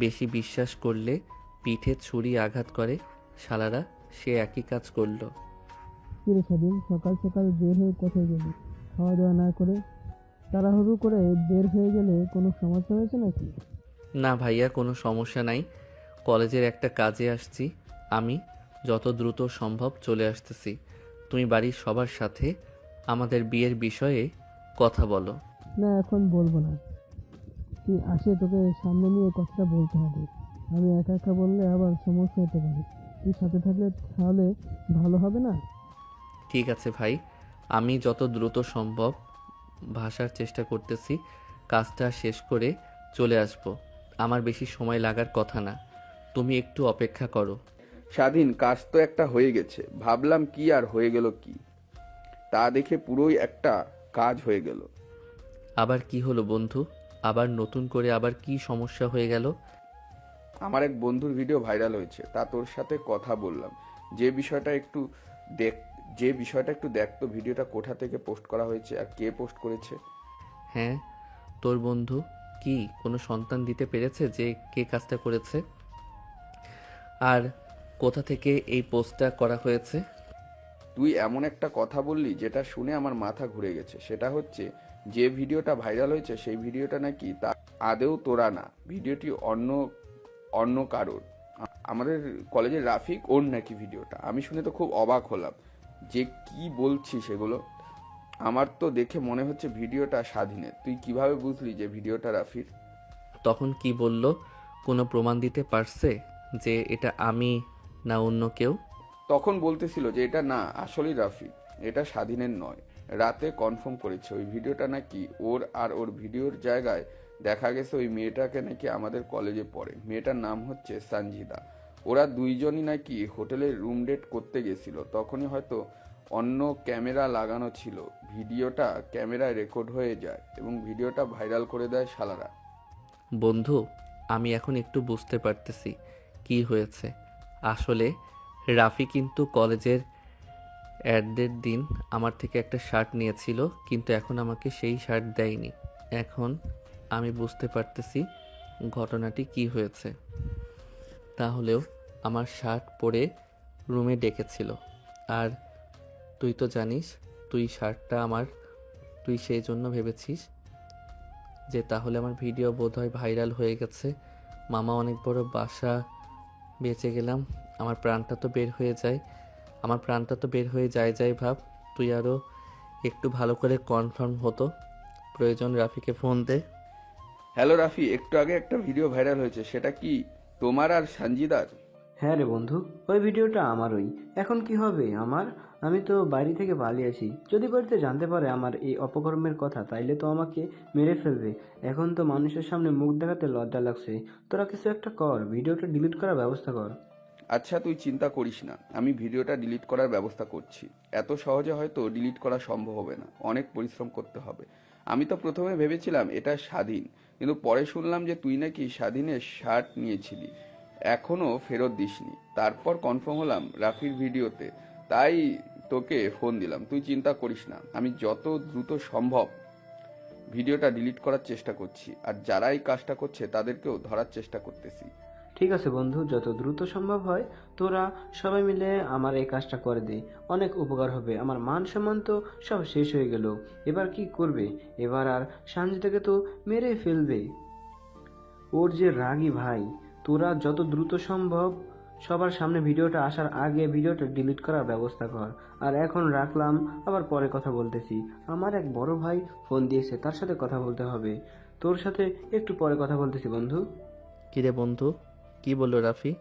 বেশি বিশ্বাস করলে পিঠে ছুরি আঘাত করে। শালারা সে একই কাজ করলো। কিরে স্বাধীন, সকাল সকাল বের হয়ে কোথায় গেলি? খাওয়া দাওয়া না করে তাড়াহুড়ো করে বের হয়ে গেলে কোনো সমস্যা হয়েছে নাকি? না ভাইয়া, কোনো সমস্যা নাই। কলেজের একটা কাজে আসছি। আমি যত দ্রুত সম্ভব চলে আসতেছি। তুমি বাড়ির সবার সাথে আমাদের বিয়ের বিষয়ে কথা বলো। না, এখন বলবো না। তুই আসে তোকে সামনে নিয়ে কথাটা বলতে হবে। আমি একা একা বললে আবার সমস্যা হতে পারে। তুই সাথে থাকলে তাহলে ভালো হবে না? ঠিক আছে ভাই, আমি যত দ্রুত সম্ভব ভাষার চেষ্টা করতেছি। কাজটা শেষ করে চলে আসব। আমার বেশি সময় লাগার কথা না। তুমি একটু অপেক্ষা করো। স্বাধীন, কাজ তো একটা হয়ে গেছে, ভাবলাম কি আর হয়ে গেল কি, তা দেখে পুরোই একটা কাজ হয়ে গেল। আবার কি হলো বন্ধু? আবার নতুন করে আবার কি সমস্যা হয়ে গেল? আমার এক বন্ধুর ভিডিও ভাইরাল হয়েছে, তা তোর সাথে কথা বললাম। যে বিষয়টা একটু দেখ যে বিষয়টা একটু দেখ তো, ভিডিওটা কোথা থেকে পোস্ট করা হয়েছে আর কে পোস্ট করেছে। হ্যাঁ, তোর বন্ধু কি কোনো সন্তান দিতে পেরেছে যে কে কাজটা করেছে? আর কোথা থেকে এই পোস্টটা করা হয়েছে? তুই এমন একটা কথা বললি যেটা শুনে আমার মাথা ঘুরে গেছে। সেটা হচ্ছে, যে ভিডিওটা ভাইরাল হয়েছে সেই ভিডিওটা নাকি তা আদেও তোরা না, ভিডিওটি অন্য অন্য কারোর। আমাদের কলেজের রাফিক ওর নাকি ভিডিওটা। আমি শুনে তো খুব অবাক হলাম যে কি বলছি সেগুলো। আমার তো দেখে মনে হচ্ছে ভিডিওটা স্বাধীনের। তুই কিভাবে বুঝলি যে ভিডিওটা রাফির? তখন কি বলল? কোনো প্রমাণ দিতে পারছে যে এটা আমি না অন্য কেউ? তখন বলতেছিল যে এটা না, আসলেই রাফি, এটা স্বাধীনের নয়। রাতে কনফার্ম করেছে ওই ভিডিওটা নাকি ওর, আর ওর ভিডিওর জায়গায় দেখা গেছে ওই মেয়েটাকে নাকি আমাদের কলেজে পড়ে। মেয়েটার নাম হচ্ছে সঞ্জিদা। ওরা দুইজনই নাকি হোটেলে রুম ডেট করতে গেছিল, তখনই হয়তো অন্য ক্যামেরা লাগানো ছিল। ভিডিওটা ক্যামেরায় রেকর্ড হয়ে যায় এবং ভিডিওটা ভাইরাল করে দেয় শালারা। বন্ধু, আমি এখন একটু বুঝতে পারতেছি কি হয়েছে। আসলে রাফি কিন্তু কলেজের অ্যাডের দিন আমার থেকে একটা শার্ট নিয়েছিল, কিন্তু এখন আমাকে সেই শার্ট দেয়নি। এখন আমি বুঝতে পারতেছি ঘটনাটি কি হয়েছে। তাহলেও আমার শার্ট পরে রুমে ডেকেছিল। আর তুই তো জানিস তুই শার্টটা আমার, তুই সেই জন্য ভেবেছিস যে তাহলে আমার ভিডিও বোধহয় ভাইরাল হয়ে গেছে। মামা অনেক বড় বাসা বেঁচে গেলাম। আমার প্রাণটা তো বের হয়ে যায়, আমার প্রাণটা তো বের হয়ে যায় ভাব। তুই আরও একটু ভালো করে কনফার্ম হতো। প্রয়োজন রাফিকে ফোন দে। হ্যালো রাফি, একটু আগে একটা ভিডিও ভাইরাল হয়েছে, সেটা কি তোমার আর সঞ্জিদার? হ্যাঁ রে বন্ধু, ওই ভিডিওটা আমারই। এখন কি হবে আমার? আমি তো বাড়ি থেকে পালিয়ে আসি। যদি বাড়িতে জানতে পারে আমার এই অপকর্মের কথা, তাইলে তো আমাকে মেরে ফেলবে। এখন তো মানুষের সামনে মুখ দেখাতে লজ্জা লাগছে। তোরা কিছু একটা কর, ভিডিওটা ডিলিট করার ব্যবস্থা কর। আচ্ছা, তুই চিন্তা করিস না, আমি ভিডিওটা ডিলিট করার ব্যবস্থা করছি। এত সহজে হয়তো ডিলিট করা সম্ভব হবে না, অনেক পরিশ্রম করতে হবে। আমি তো প্রথমে ভেবেছিলাম এটা স্বাধীন, কিন্তু পরে শুনলাম যে তুই নাকি স্বাধীনের শার্ট নিয়েছিলি, এখনো ফেরত দিসনি। তারপর কনফার্ম হলাম রাফির ভিডিওতে, তাই তোকে ফোন দিলাম। তুই চিন্তা করিস না, আমি যত দ্রুত সম্ভব ভিডিওটা ডিলিট করার চেষ্টা করছি, আর যারা এই কাজটা করছে তাদেরকেও ধরার চেষ্টা করতেছি। ঠিক আছে বন্ধু, যত দ্রুত সম্ভব হয় তোরা সবাই মিলে আমার এই কাজটা করে দে। অনেক উপকার হবে। আমার মান সম্মান তো সব শেষ হয়ে গেল। এবার কি করবে? এবার আর সানজিদাকে তো মেরে ফেলবে। ওর যে রাগী ভাই। তোরা যত দ্রুত সম্ভব সবার সামনে ভিডিওটা আসার আগে ভিডিওটা ডিলিট করার ব্যবস্থা কর। আর এখন রাখলাম, আবার পরে কথা বলতেছি। আমার এক বড় ভাই ফোন দিয়েছে, তার সাথে কথা বলতে হবে। তোর সাথে একটু পরে কথা বলতেছি বন্ধু। কিরে বন্ধু, কি বললো রাফি?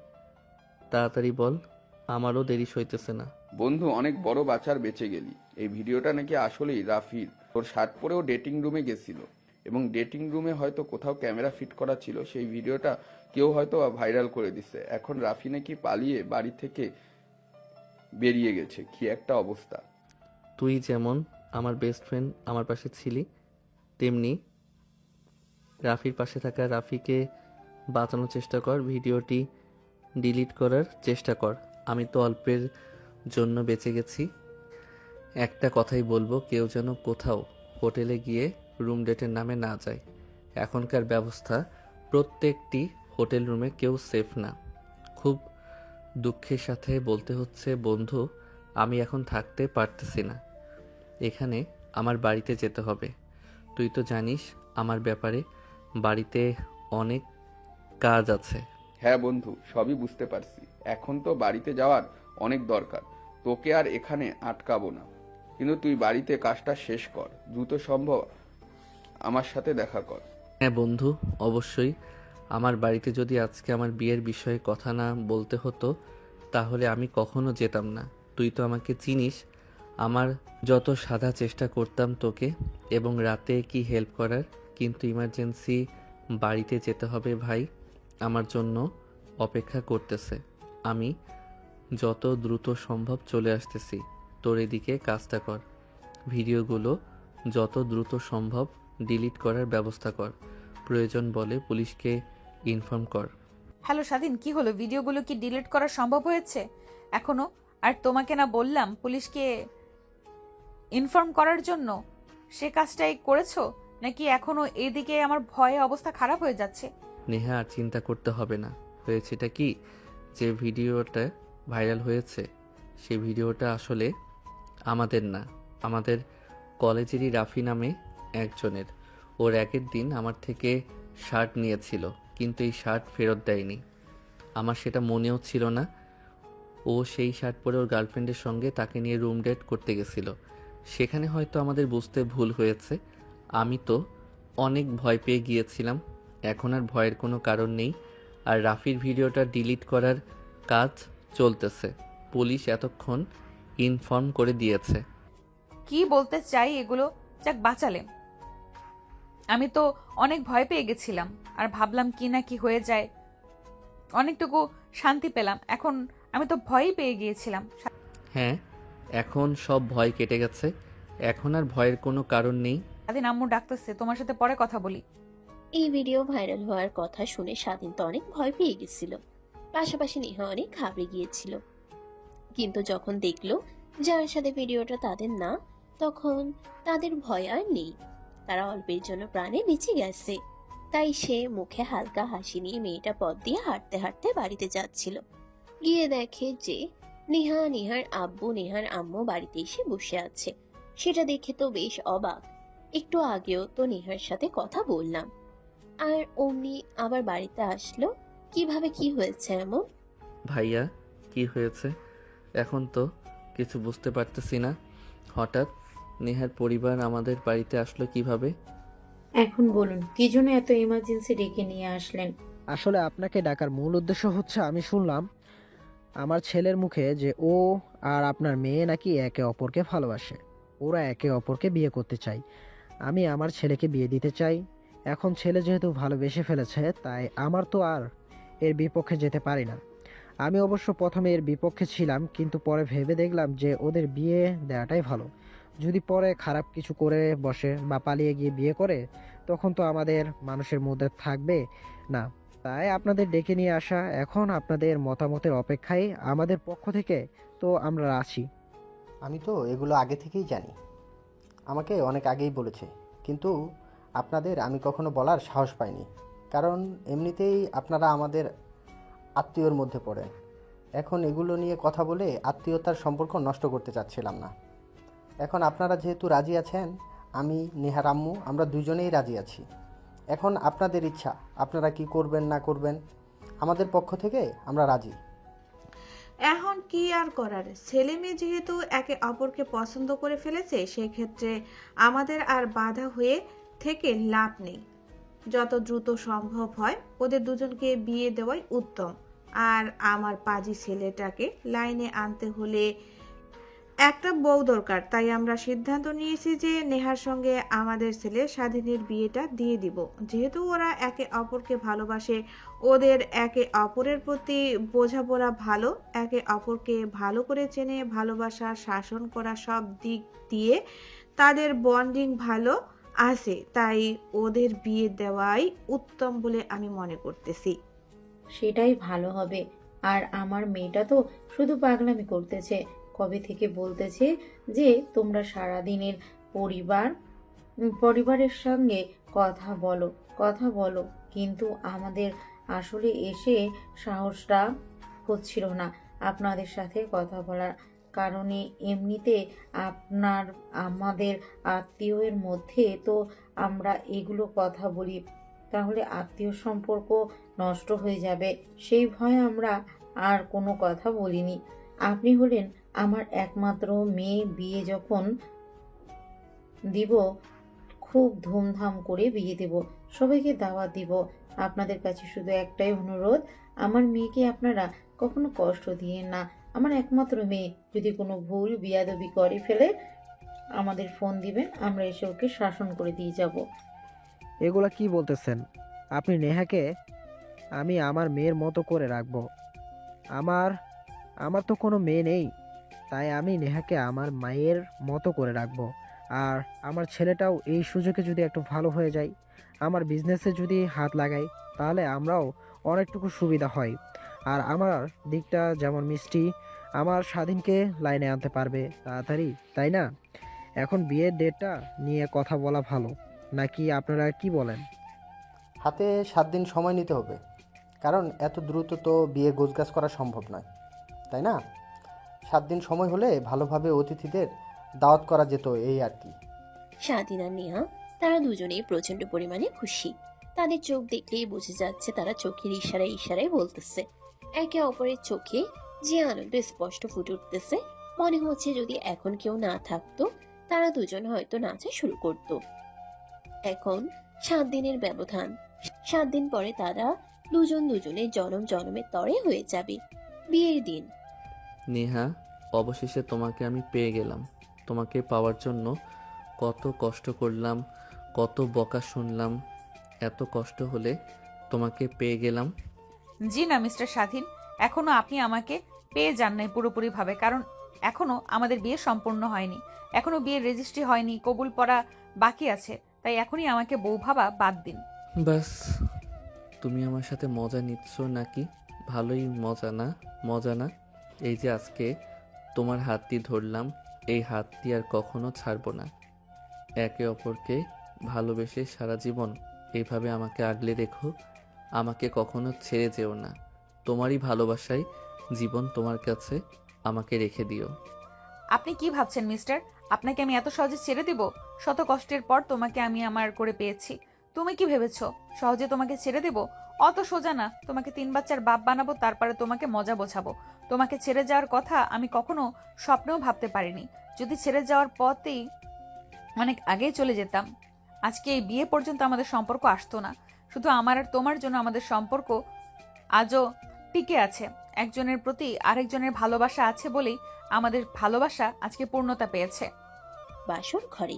তাড়াতাড়ি বল, আমারও দেরি সইতেছে না। বন্ধু, অনেক বড় বাচার বেঁচে গেলি। এই ভিডিওটা নাকি আসলেই রাফির। তোর শার্ট পরেও ডেটিং রুমে গেছিল, এবং ডেটিং রুমে হয়তো কোথাও ক্যামেরা ফিট করা ছিল। সেই ভিডিওটা কেউ হয়তো ভাইরাল করে দিছে। এখন রাফি নাকি পালিয়ে বাড়ি থেকে বেরিয়ে গেছে। কি একটা অবস্থা! তুই যেমন আমার বেস্ট ফ্রেন্ড আমার পাশে ছিলি, তেমনি রাফির পাশে থাকা রাফিকে বাঁচানোর চেষ্টা কর, ভিডিওটি ডিলিট করার চেষ্টা কর। আমি তো অল্পের জন্য বেঁচে গেছি। একটা কথাই বলবো, কেউ যেন কোথাও হোটেলে গিয়ে রুম ডেটের নামে না যায়। এখনকার ব্যবস্থা, প্রত্যেকটি হোটেল রুমে কেউ সেফ না। খুব দুঃখের সাথে বলতে হচ্ছে বন্ধু, আমি এখন থাকতে পারতেছি না। এখানে আমার বাড়িতে যেতে হবে। তুই তো জানিস আমার ব্যাপারে, বাড়িতে অনেক কাজ আছে। হ্যাঁ বন্ধু, সবই বুঝতে পারছি। এখন তো বাড়িতে যাওয়ার অনেক দরকার। তোকে আর এখানে আটকাবো না, কিন্তু তুই বাড়িতে কাজটা শেষ কর, দ্রুত সম্ভব আমার সাথে দেখা কর। হ্যাঁ বন্ধু, অবশ্যই। আমার বাড়িতে যদি আজকে আমার বিয়ের বিষয়ে কথা না বলতে হতো তাহলে আমি কখনো যেতাম না। তুই তো আমাকে চিনিস, আমার যত সাদা চেষ্টা করতাম তোকে এবং রাতে কি হেল্প করার, কিন্তু ইমার্জেন্সি বাড়িতে যেতে হবে ভাই, আমার জন্য অপেক্ষা করতেছে। আমি যত দ্রুত সম্ভব চলে আসতেছি। তোর এদিকে কাজটা কর, ভিডিওগুলো যত দ্রুত সম্ভব ডিলিট করার ব্যবস্থা কর, প্রয়োজন বলে পুলিশকে ইনফর্ম কর। হ্যালো স্বাধীন, কি হলো? ভিডিওগুলো কি ডিলিট করা সম্ভব হয়েছে এখনো? আর তোমাকে না বললাম পুলিশকে ইনফর্ম করার জন্য? সে কাজটাই করেছো নাকি এখনো? এদিকে আমার ভয়ে অবস্থা খারাপ হয়ে যাচ্ছে। নেহা, আর চিন্তা করতে হবে না। হয়েছেটা কি, যে ভিডিওটা ভাইরাল হয়েছে সেই ভিডিওটা আসলে আমাদের না, আমাদের কলেজেরই রাফি নামে একজনের। ওর একের দিন আমার থেকে শার্ট নিয়েছিল, কিন্তু এই শার্ট ফেরত দেয়নি। আমার সেটা মনেও ছিল না। ও সেই শার্ট পরে ওর গার্লফ্রেন্ডের সঙ্গে তাকে নিয়ে রুম ডেট করতে গেছিল। সেখানে হয়তো আমাদের বুঝতে ভুল হয়েছে। আমি তো অনেক ভয় পেয়ে গিয়েছিলাম, এখন আর ভয়ের কোনো কারণ নেই। আর রাফির ভিডিওটা ডিলিট করার কাজ চলতেছে, পুলিশ এতক্ষণ ইনফর্ম করে দিয়েছে। কি বলতে চাই এগুলো? যাক বাঁচালে। আমি তো অনেক ভয় পেয়ে গেছিলাম আর ভাবলাম কি না কি হয়ে যায়। অনেকটুকু শান্তি পেলাম। এখন আমি তো ভয়ই পেয়ে গিয়েছিলাম। হ্যাঁ, এখন সব ভয় কেটে গেছে, এখন আর ভয়ের কোনো কারণ নেই। স্বাধীন, আম্মু ডাকতেছে, তোমার সাথে পরে কথা বলি। এই ভিডিও ভাইরাল হওয়ার কথা শুনে স্বাধীন তো অনেক ভয় পেয়ে গেছিল, পাশাপাশি নেহা অনেক ঘাবড়ে গিয়েছিল। কিন্তু যখন দেখলো যার সাথে ভিডিওটা তাদের না, তখন তাদের ভয় আর নেই। তারা অল্পের জন্য প্রাণে বেঁচে গেছে। তাই সে মুখে হালকা হাসি নিয়ে মেয়েটা পথ দিয়ে হাঁটতে হাঁটতে বাড়িতে যাচ্ছিল। গিয়ে দেখে যে নেহার আব্বু নেহার আম্মু বাড়িতে এসে বসে আছে। সেটা দেখে তো বেশ অবাক। একটু আগেও তো নেহার সাথে কথা বললাম, আর অমনি আবার বাড়িতে আসলো। কিভাবে, কি হয়েছে এমন? ভাইয়া, কি হয়েছে? এখন তো কিছু বুঝতে পারতেছি না। হঠাৎ নেহার পরিবার আমাদের বাড়িতে আসলো কিভাবে? এখন বলুন, কি জন্য এত ইমার্জেন্সি ডেকে নিয়ে আসলেন? আসলে আপনাকে ডাকার মূল উদ্দেশ্য হচ্ছে, আমি শুনলাম আমার ছেলের মুখে যে ও আর আপনার মেয়ে নাকি একে অপরকে ভালোবাসে, ওরা একে অপরকে বিয়ে করতে চায়। আমি আমার ছেলেকে বিয়ে দিতে চাই। এখন ছেলে যেহেতু ভালোবেসে ফেলেছে, তাই আমার তো আর এর বিপক্ষে যেতে পারি না। আমি অবশ্য প্রথমে এর বিপক্ষে ছিলাম, কিন্তু পরে ভেবে দেখলাম যে ওদের বিয়ে দেওয়াটাই ভালো। যদি পরে খারাপ কিছু করে বসে বা পালিয়ে গিয়ে বিয়ে করে, তখন তো আমাদের মানুষের মধ্যে থাকবে না। তাই আপনাদের ডেকে নিয়ে আসা। এখন আপনাদের মতামতের অপেক্ষায় আমাদের পক্ষ থেকে তো আমরা আছি। আমি তো এগুলো আগে থেকেই জানি, আমাকে অনেক আগেই বলেছে, কিন্তু আপনাদের আমি কখনো বলার সাহস পাইনি, কারণ এমনিতেই আপনারা আমাদের আত্মীয়র মধ্যে পড়েন। এখন এগুলো নিয়ে কথা বলে আত্মীয়তার সম্পর্ক নষ্ট করতে চাচ্ছিলাম না। এখন আপনারা যেহেতু রাজি আছেন, আমি নেহার আম্মু আমরা দুজনেই রাজি আছি। এখন আপনাদের ইচ্ছা, আপনারা কি করবেন না করবেন, আমাদের পক্ষ থেকে আমরা রাজি। এখন কি আর করার, ছেলে মেয়ে যেহেতু একে অপরকে পছন্দ করে ফেলেছে, সেক্ষেত্রে আমাদের আর বাধা হয়ে থেকে লাভ নেই। যত দ্রুত সম্ভব হয় ওদের দুজনকে বিয়ে দেওয়াই উত্তম। আর আমার পাজি ছেলেটাকে লাইনে আনতে হলে একটা বউ দরকার। তাই আমরা সিদ্ধান্ত নিয়েছি যে নেহার সঙ্গে আমাদের ছেলে স্বাধীনের বিয়েটা দিয়ে দিব। যেহেতু ওরা একে অপরকে ভালোবাসে, ওদের একে অপরের প্রতি বোঝাপড়া ভালো, একে অপরকে ভালো করে চেনে, ভালোবাসা শাসন করা সব দিক দিয়ে তাদের বন্ডিং ভালো আছে। তাই ওদের বিয়ে দেওয়াই উত্তম বলে আমি মনে করতেছি। সেটাই ভালো হবে। আর আমার মেয়েটা তো শুধু পাগলামি করতেছে, কবে থেকে বলতেছে যে তোমরা সারাদিনের পরিবারের সঙ্গে কথা বলো, কিন্তু আমাদের আসলে এসে সাহসটা হচ্ছিল না আপনাদের সাথে কথা বলার। কারণে এমনিতে আপনার আমাদের আত্মীয়ের মধ্যে তো আমরা এগুলো কথা বলি, তাহলে আত্মীয় সম্পর্ক নষ্ট হয়ে যাবে সেই ভয়ে আমরা আর কোনো কথা বলিনি। আপনি হলেন আমার একমাত্র মেয়ে, বিয়ে যখন দিব খুব ধুমধাম করে বিয়ে দেব, সবাইকে দাওয়াত দিব। আপনাদের কাছে শুধু একটাই অনুরোধ, আমার মেয়েকে আপনারা কখনো কষ্ট দিয়েন না। আমার একমাত্র মেয়ে, যদি কোনো ভুল বিয়াদবি করে ফেলে আমাদের ফোন দিবেন, আমরা এসে ওকে শাসন করে দিয়ে যাব। এগুলা কি বলতেছেন? আপনি নেহাকে আমি আমার মেয়ের মতো করে রাখবো। আমার আমার তো কোনো মেয়ে নেই, তাই আমি নেহাকে আমার মায়ের মতো করে রাখবো। আর আমার ছেলেটাও এই সুযোগে যদি একটু ভালো হয়ে যায়, আমার বিজনেসে যদি হাত লাগাই, তাহলে আমরাও অনেকটুকু সুবিধা হয়। আর আমার দিকটা যেমন মিষ্টি, আমার স্বাধীনকে লাইনে আনতে পারবে তাড়াতাড়ি, তাই না? এখন বিয়ের ডেটটা নিয়ে কথা বলা ভালো, নাকি আপনারা কি বলেন? হাতে 7 দিন সময় নিতে হবে, কারণ এত দ্রুত তো বিয়ে গোছগাছ করা সম্ভব নয়, তাই না? 7 দিন সময় হলে ভালোভাবে অতিথিদের দাওয়াত করা যেত, এই আর কি। স্বাধীন আর নেহা তারা দুজনেই প্রচন্ড পরিমাণে খুশি। তাদের চোখ দেখলেই বোঝা যাচ্ছে তারা চোখের ইশারায় ইশারায় বলতেছে। একে অপরের চোখে যে আনন্দ স্পষ্ট ফুটে উঠতেছে, মনে হচ্ছে যদি এখন কেউ না থাকতো তারা দুজন হয়তো নাচা শুরু করত। এখন 7 দিনের ব্যবধান, 7 দিন পরে তারা দুজনের জনম জনমের তরে হয়ে যাবে। বিয়ের দিন। নেহা, অবশেষে তোমাকে আমি পেয়ে গেলাম। তোমাকে পাওয়ার জন্য কত কষ্ট করলাম, কত বকা শুনলাম। এত কষ্ট হলে তোমাকে পেয়ে গেলাম। জি না মিস্টার স্বাধীন, এখনো আপনি আমাকে পেয়ে যান নাই পুরোপুরিভাবে, কারণ এখনো আমাদের বিয়ে সম্পূর্ণ হয়নি, এখনো বিয়ের রেজিস্ট্রি হয়নি, কবুল পড়া বাকি আছে, তাই এখনই আমাকে বউ ভাবা বাদ দিন। বাস, তুমি আমার সাথে মজা নিচ্ছ নাকি? ভালোই মজা না? মজা না? এই যে আজকে তোমার হাতটি ধরলাম, এই হাতটি আর কখনো ছাড়বো না। একে অপরকে ভালোবেসে সারা জীবন এইভাবে আমাকে আগলে রেখো, আমাকে কখনো ছেড়ে যেও না। তোমারই ভালোবাসায় জীবন তোমার কাছে আমাকে রেখে দিও। আপনি কি ভাবছেন মিস্টার, আপনাকে আমি এত সহজে ছেড়ে দিব? শত কষ্টের পর তোমাকে আমি আমার করে পেয়েছি, তুমি কি ভেবেছো সহজে তোমাকে ছেড়ে দেব? অত সোজা না। তোমাকে 3 বাচ্চার বাপ বানাবো, তারপরে তোমাকে মজা বোঝাবো। তোমাকে ছেড়ে যাওয়ার কথা আমি কখনো স্বপ্নেও ভাবতে পারিনি। যদি ছেড়ে যাওয়ার পথেই অনেক আগেই চলে যেতাম, আজকে এই বিয়ে পর্যন্ত আমাদের সম্পর্ক আসতো না। শুধু আমার আর তোমার জন্য আমাদের সম্পর্ক আজও টিকে আছে। একজনের প্রতি আরেকজনের ভালোবাসা আছে বলেই আমাদের ভালোবাসা আজকে পূর্ণতা পেয়েছে। বাসর ঘরে।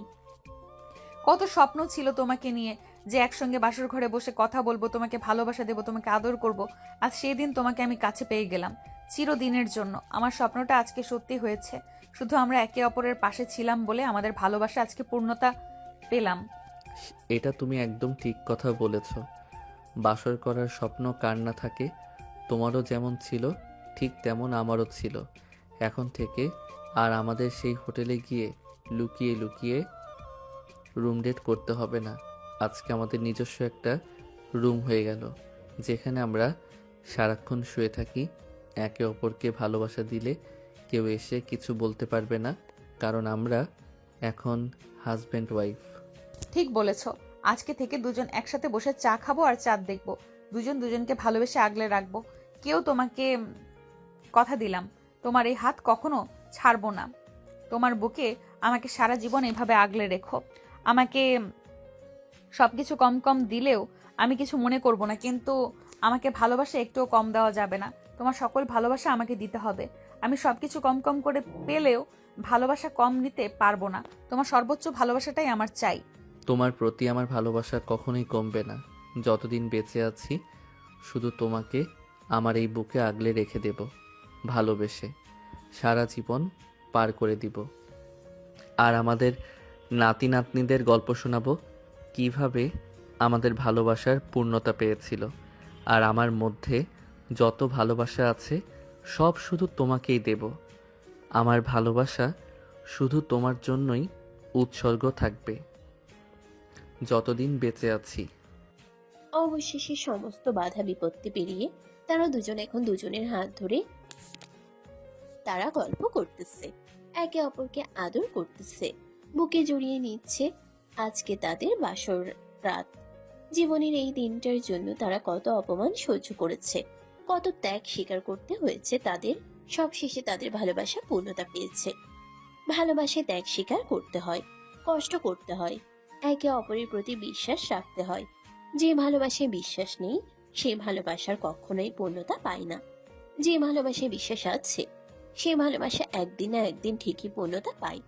কত স্বপ্ন ছিল তোমাকে নিয়ে, যে একসঙ্গে বাসর ঘরে বসে কথা বলবো, তোমাকে ভালোবাসা দেবো, তোমাকে আদর করব। আজ সেই দিন তোমাকে আমি কাছে পেয়ে গেলাম, চিরদিনের জন্য। আমার স্বপ্নটা আজকে সত্যি হয়েছে। শুধু আমরা একে অপরের পাশে ছিলাম বলে আমাদের ভালোবাসা আজকে পূর্ণতা পেলাম। এটা তুমি একদম ঠিক কথা বলেছ। বাসর করার স্বপ্ন কার না থাকে? তোমারও যেমন ছিল ঠিক তেমন আমারও ছিল। এখন থেকে আর আমাদের সেই হোটেলে গিয়ে লুকিয়ে লুকিয়ে রুম ডেট করতে হবে না। আজকে আমাদের নিজস্ব একটা রুম হয়ে গেল, যেখানে আমরা সারাক্ষণ শুয়ে থাকি। একে অপরকে ভালোবাসা দিলে কেউ এসে কিছু বলতে পারবে না, কারণ আমরা এখন হাজব্যান্ড ওয়াইফ। ঠিক বলেছ, আজকে থেকে দুজন একসাথে বসে চা খাবো আর চাঁদ দেখবো, দুজন দুজনকে ভালোবেসে আগলে রাখবো। কেউ তোমাকে কথা দিলাম, তোমার এই হাত কখনো ছাড়বো না। তোমার বুকে আমাকে সারা জীবন এভাবে আগলে রেখো। আমাকে সবকিছু কম কম দিলেও আমি কিছু মনে করব না, কিন্তু আমাকে ভালোবাসা একটুও কম দেওয়া যাবে না। তোমার সকল ভালোবাসা আমাকে দিতে হবে। আমি সবকিছু কম কম করে পেলেও ভালোবাসা কম নিতে পারবো না। তোমার সর্বোচ্চ ভালোবাসাটাই আমার চাই। তোমার প্রতি আমার ভালোবাসা কখনোই কমবে না। যতদিন বেঁচে আছি শুধু তোমাকে আমার এই বুকে আগলে রেখে দেব, ভালোবেসে সারা জীবন পার করে দিব। আর আমাদের নাতি নাতনিদের গল্প শোনাবো, কিভাবে আমাদের ভালোবাসার পূর্ণতা পেয়েছিল। আর আমার মধ্যে যত ভালোবাসা আছে সব শুধু তোমাকেই দেব। আমার ভালোবাসা শুধু তোমার জন্যই উৎসর্গ থাকবে যতদিন বেঁচে আছি। অবশেষে সমস্ত বাধা বিপত্তি পেরিয়ে তারা দুজন এখন দুজনের হাত ধরে তারা গল্প করতেছে, একে অপরকে আদর করতেছে, বুকে জড়িয়ে নিচ্ছে। আজকে তাদের বাসর রাত। জীবনের এই দিনটার জন্য তারা কত অপমান সহ্য করেছে, কত ত্যাগ স্বীকার করতে হয়েছে তাদের। সবশেষে তাদের ভালোবাসা পূর্ণতা পেয়েছে। ভালোবাসায় ত্যাগ স্বীকার করতে হয়, কষ্ট করতে হয়, একে অপরের প্রতি বিশ্বাস রাখতে হয়। যে ভালোবাসায় বিশ্বাস নেই সে ভালোবাসার কখনোই পূর্ণতা পায় না। যে ভালোবাসায় বিশ্বাস আছে সে ভালোবাসা একদিন না একদিন ঠিকই পূর্ণতা পায়।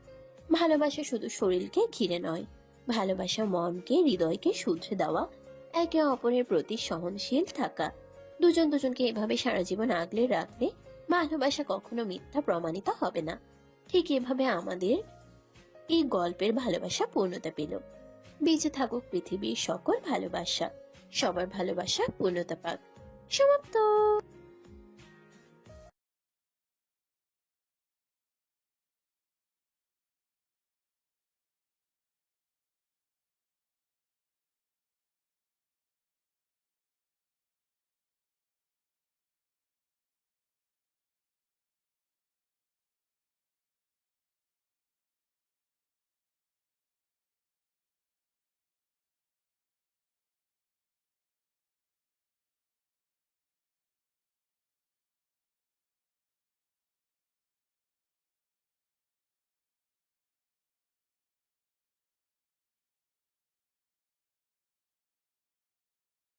ভালোবাসা শুধু শরীরকে ঘিরে নয়, ভালোবাসা মনকে, হৃদয়কে শুধরে দেওয়া, একে অপরের প্রতি সহনশীল থাকা। দুজন দুজনকে এভাবে সারা জীবন আগলে রাখলে ভালোবাসা কখনো মিথ্যা প্রমাণিত হবে না। ঠিক এভাবে আমাদের এই গল্পের ভালোবাসা পূর্ণতা পেল। বেঁচে থাকুক পৃথিবীর সকল ভালোবাসা, সবার ভালোবাসা পূর্ণতা পাক। সমাপ্ত।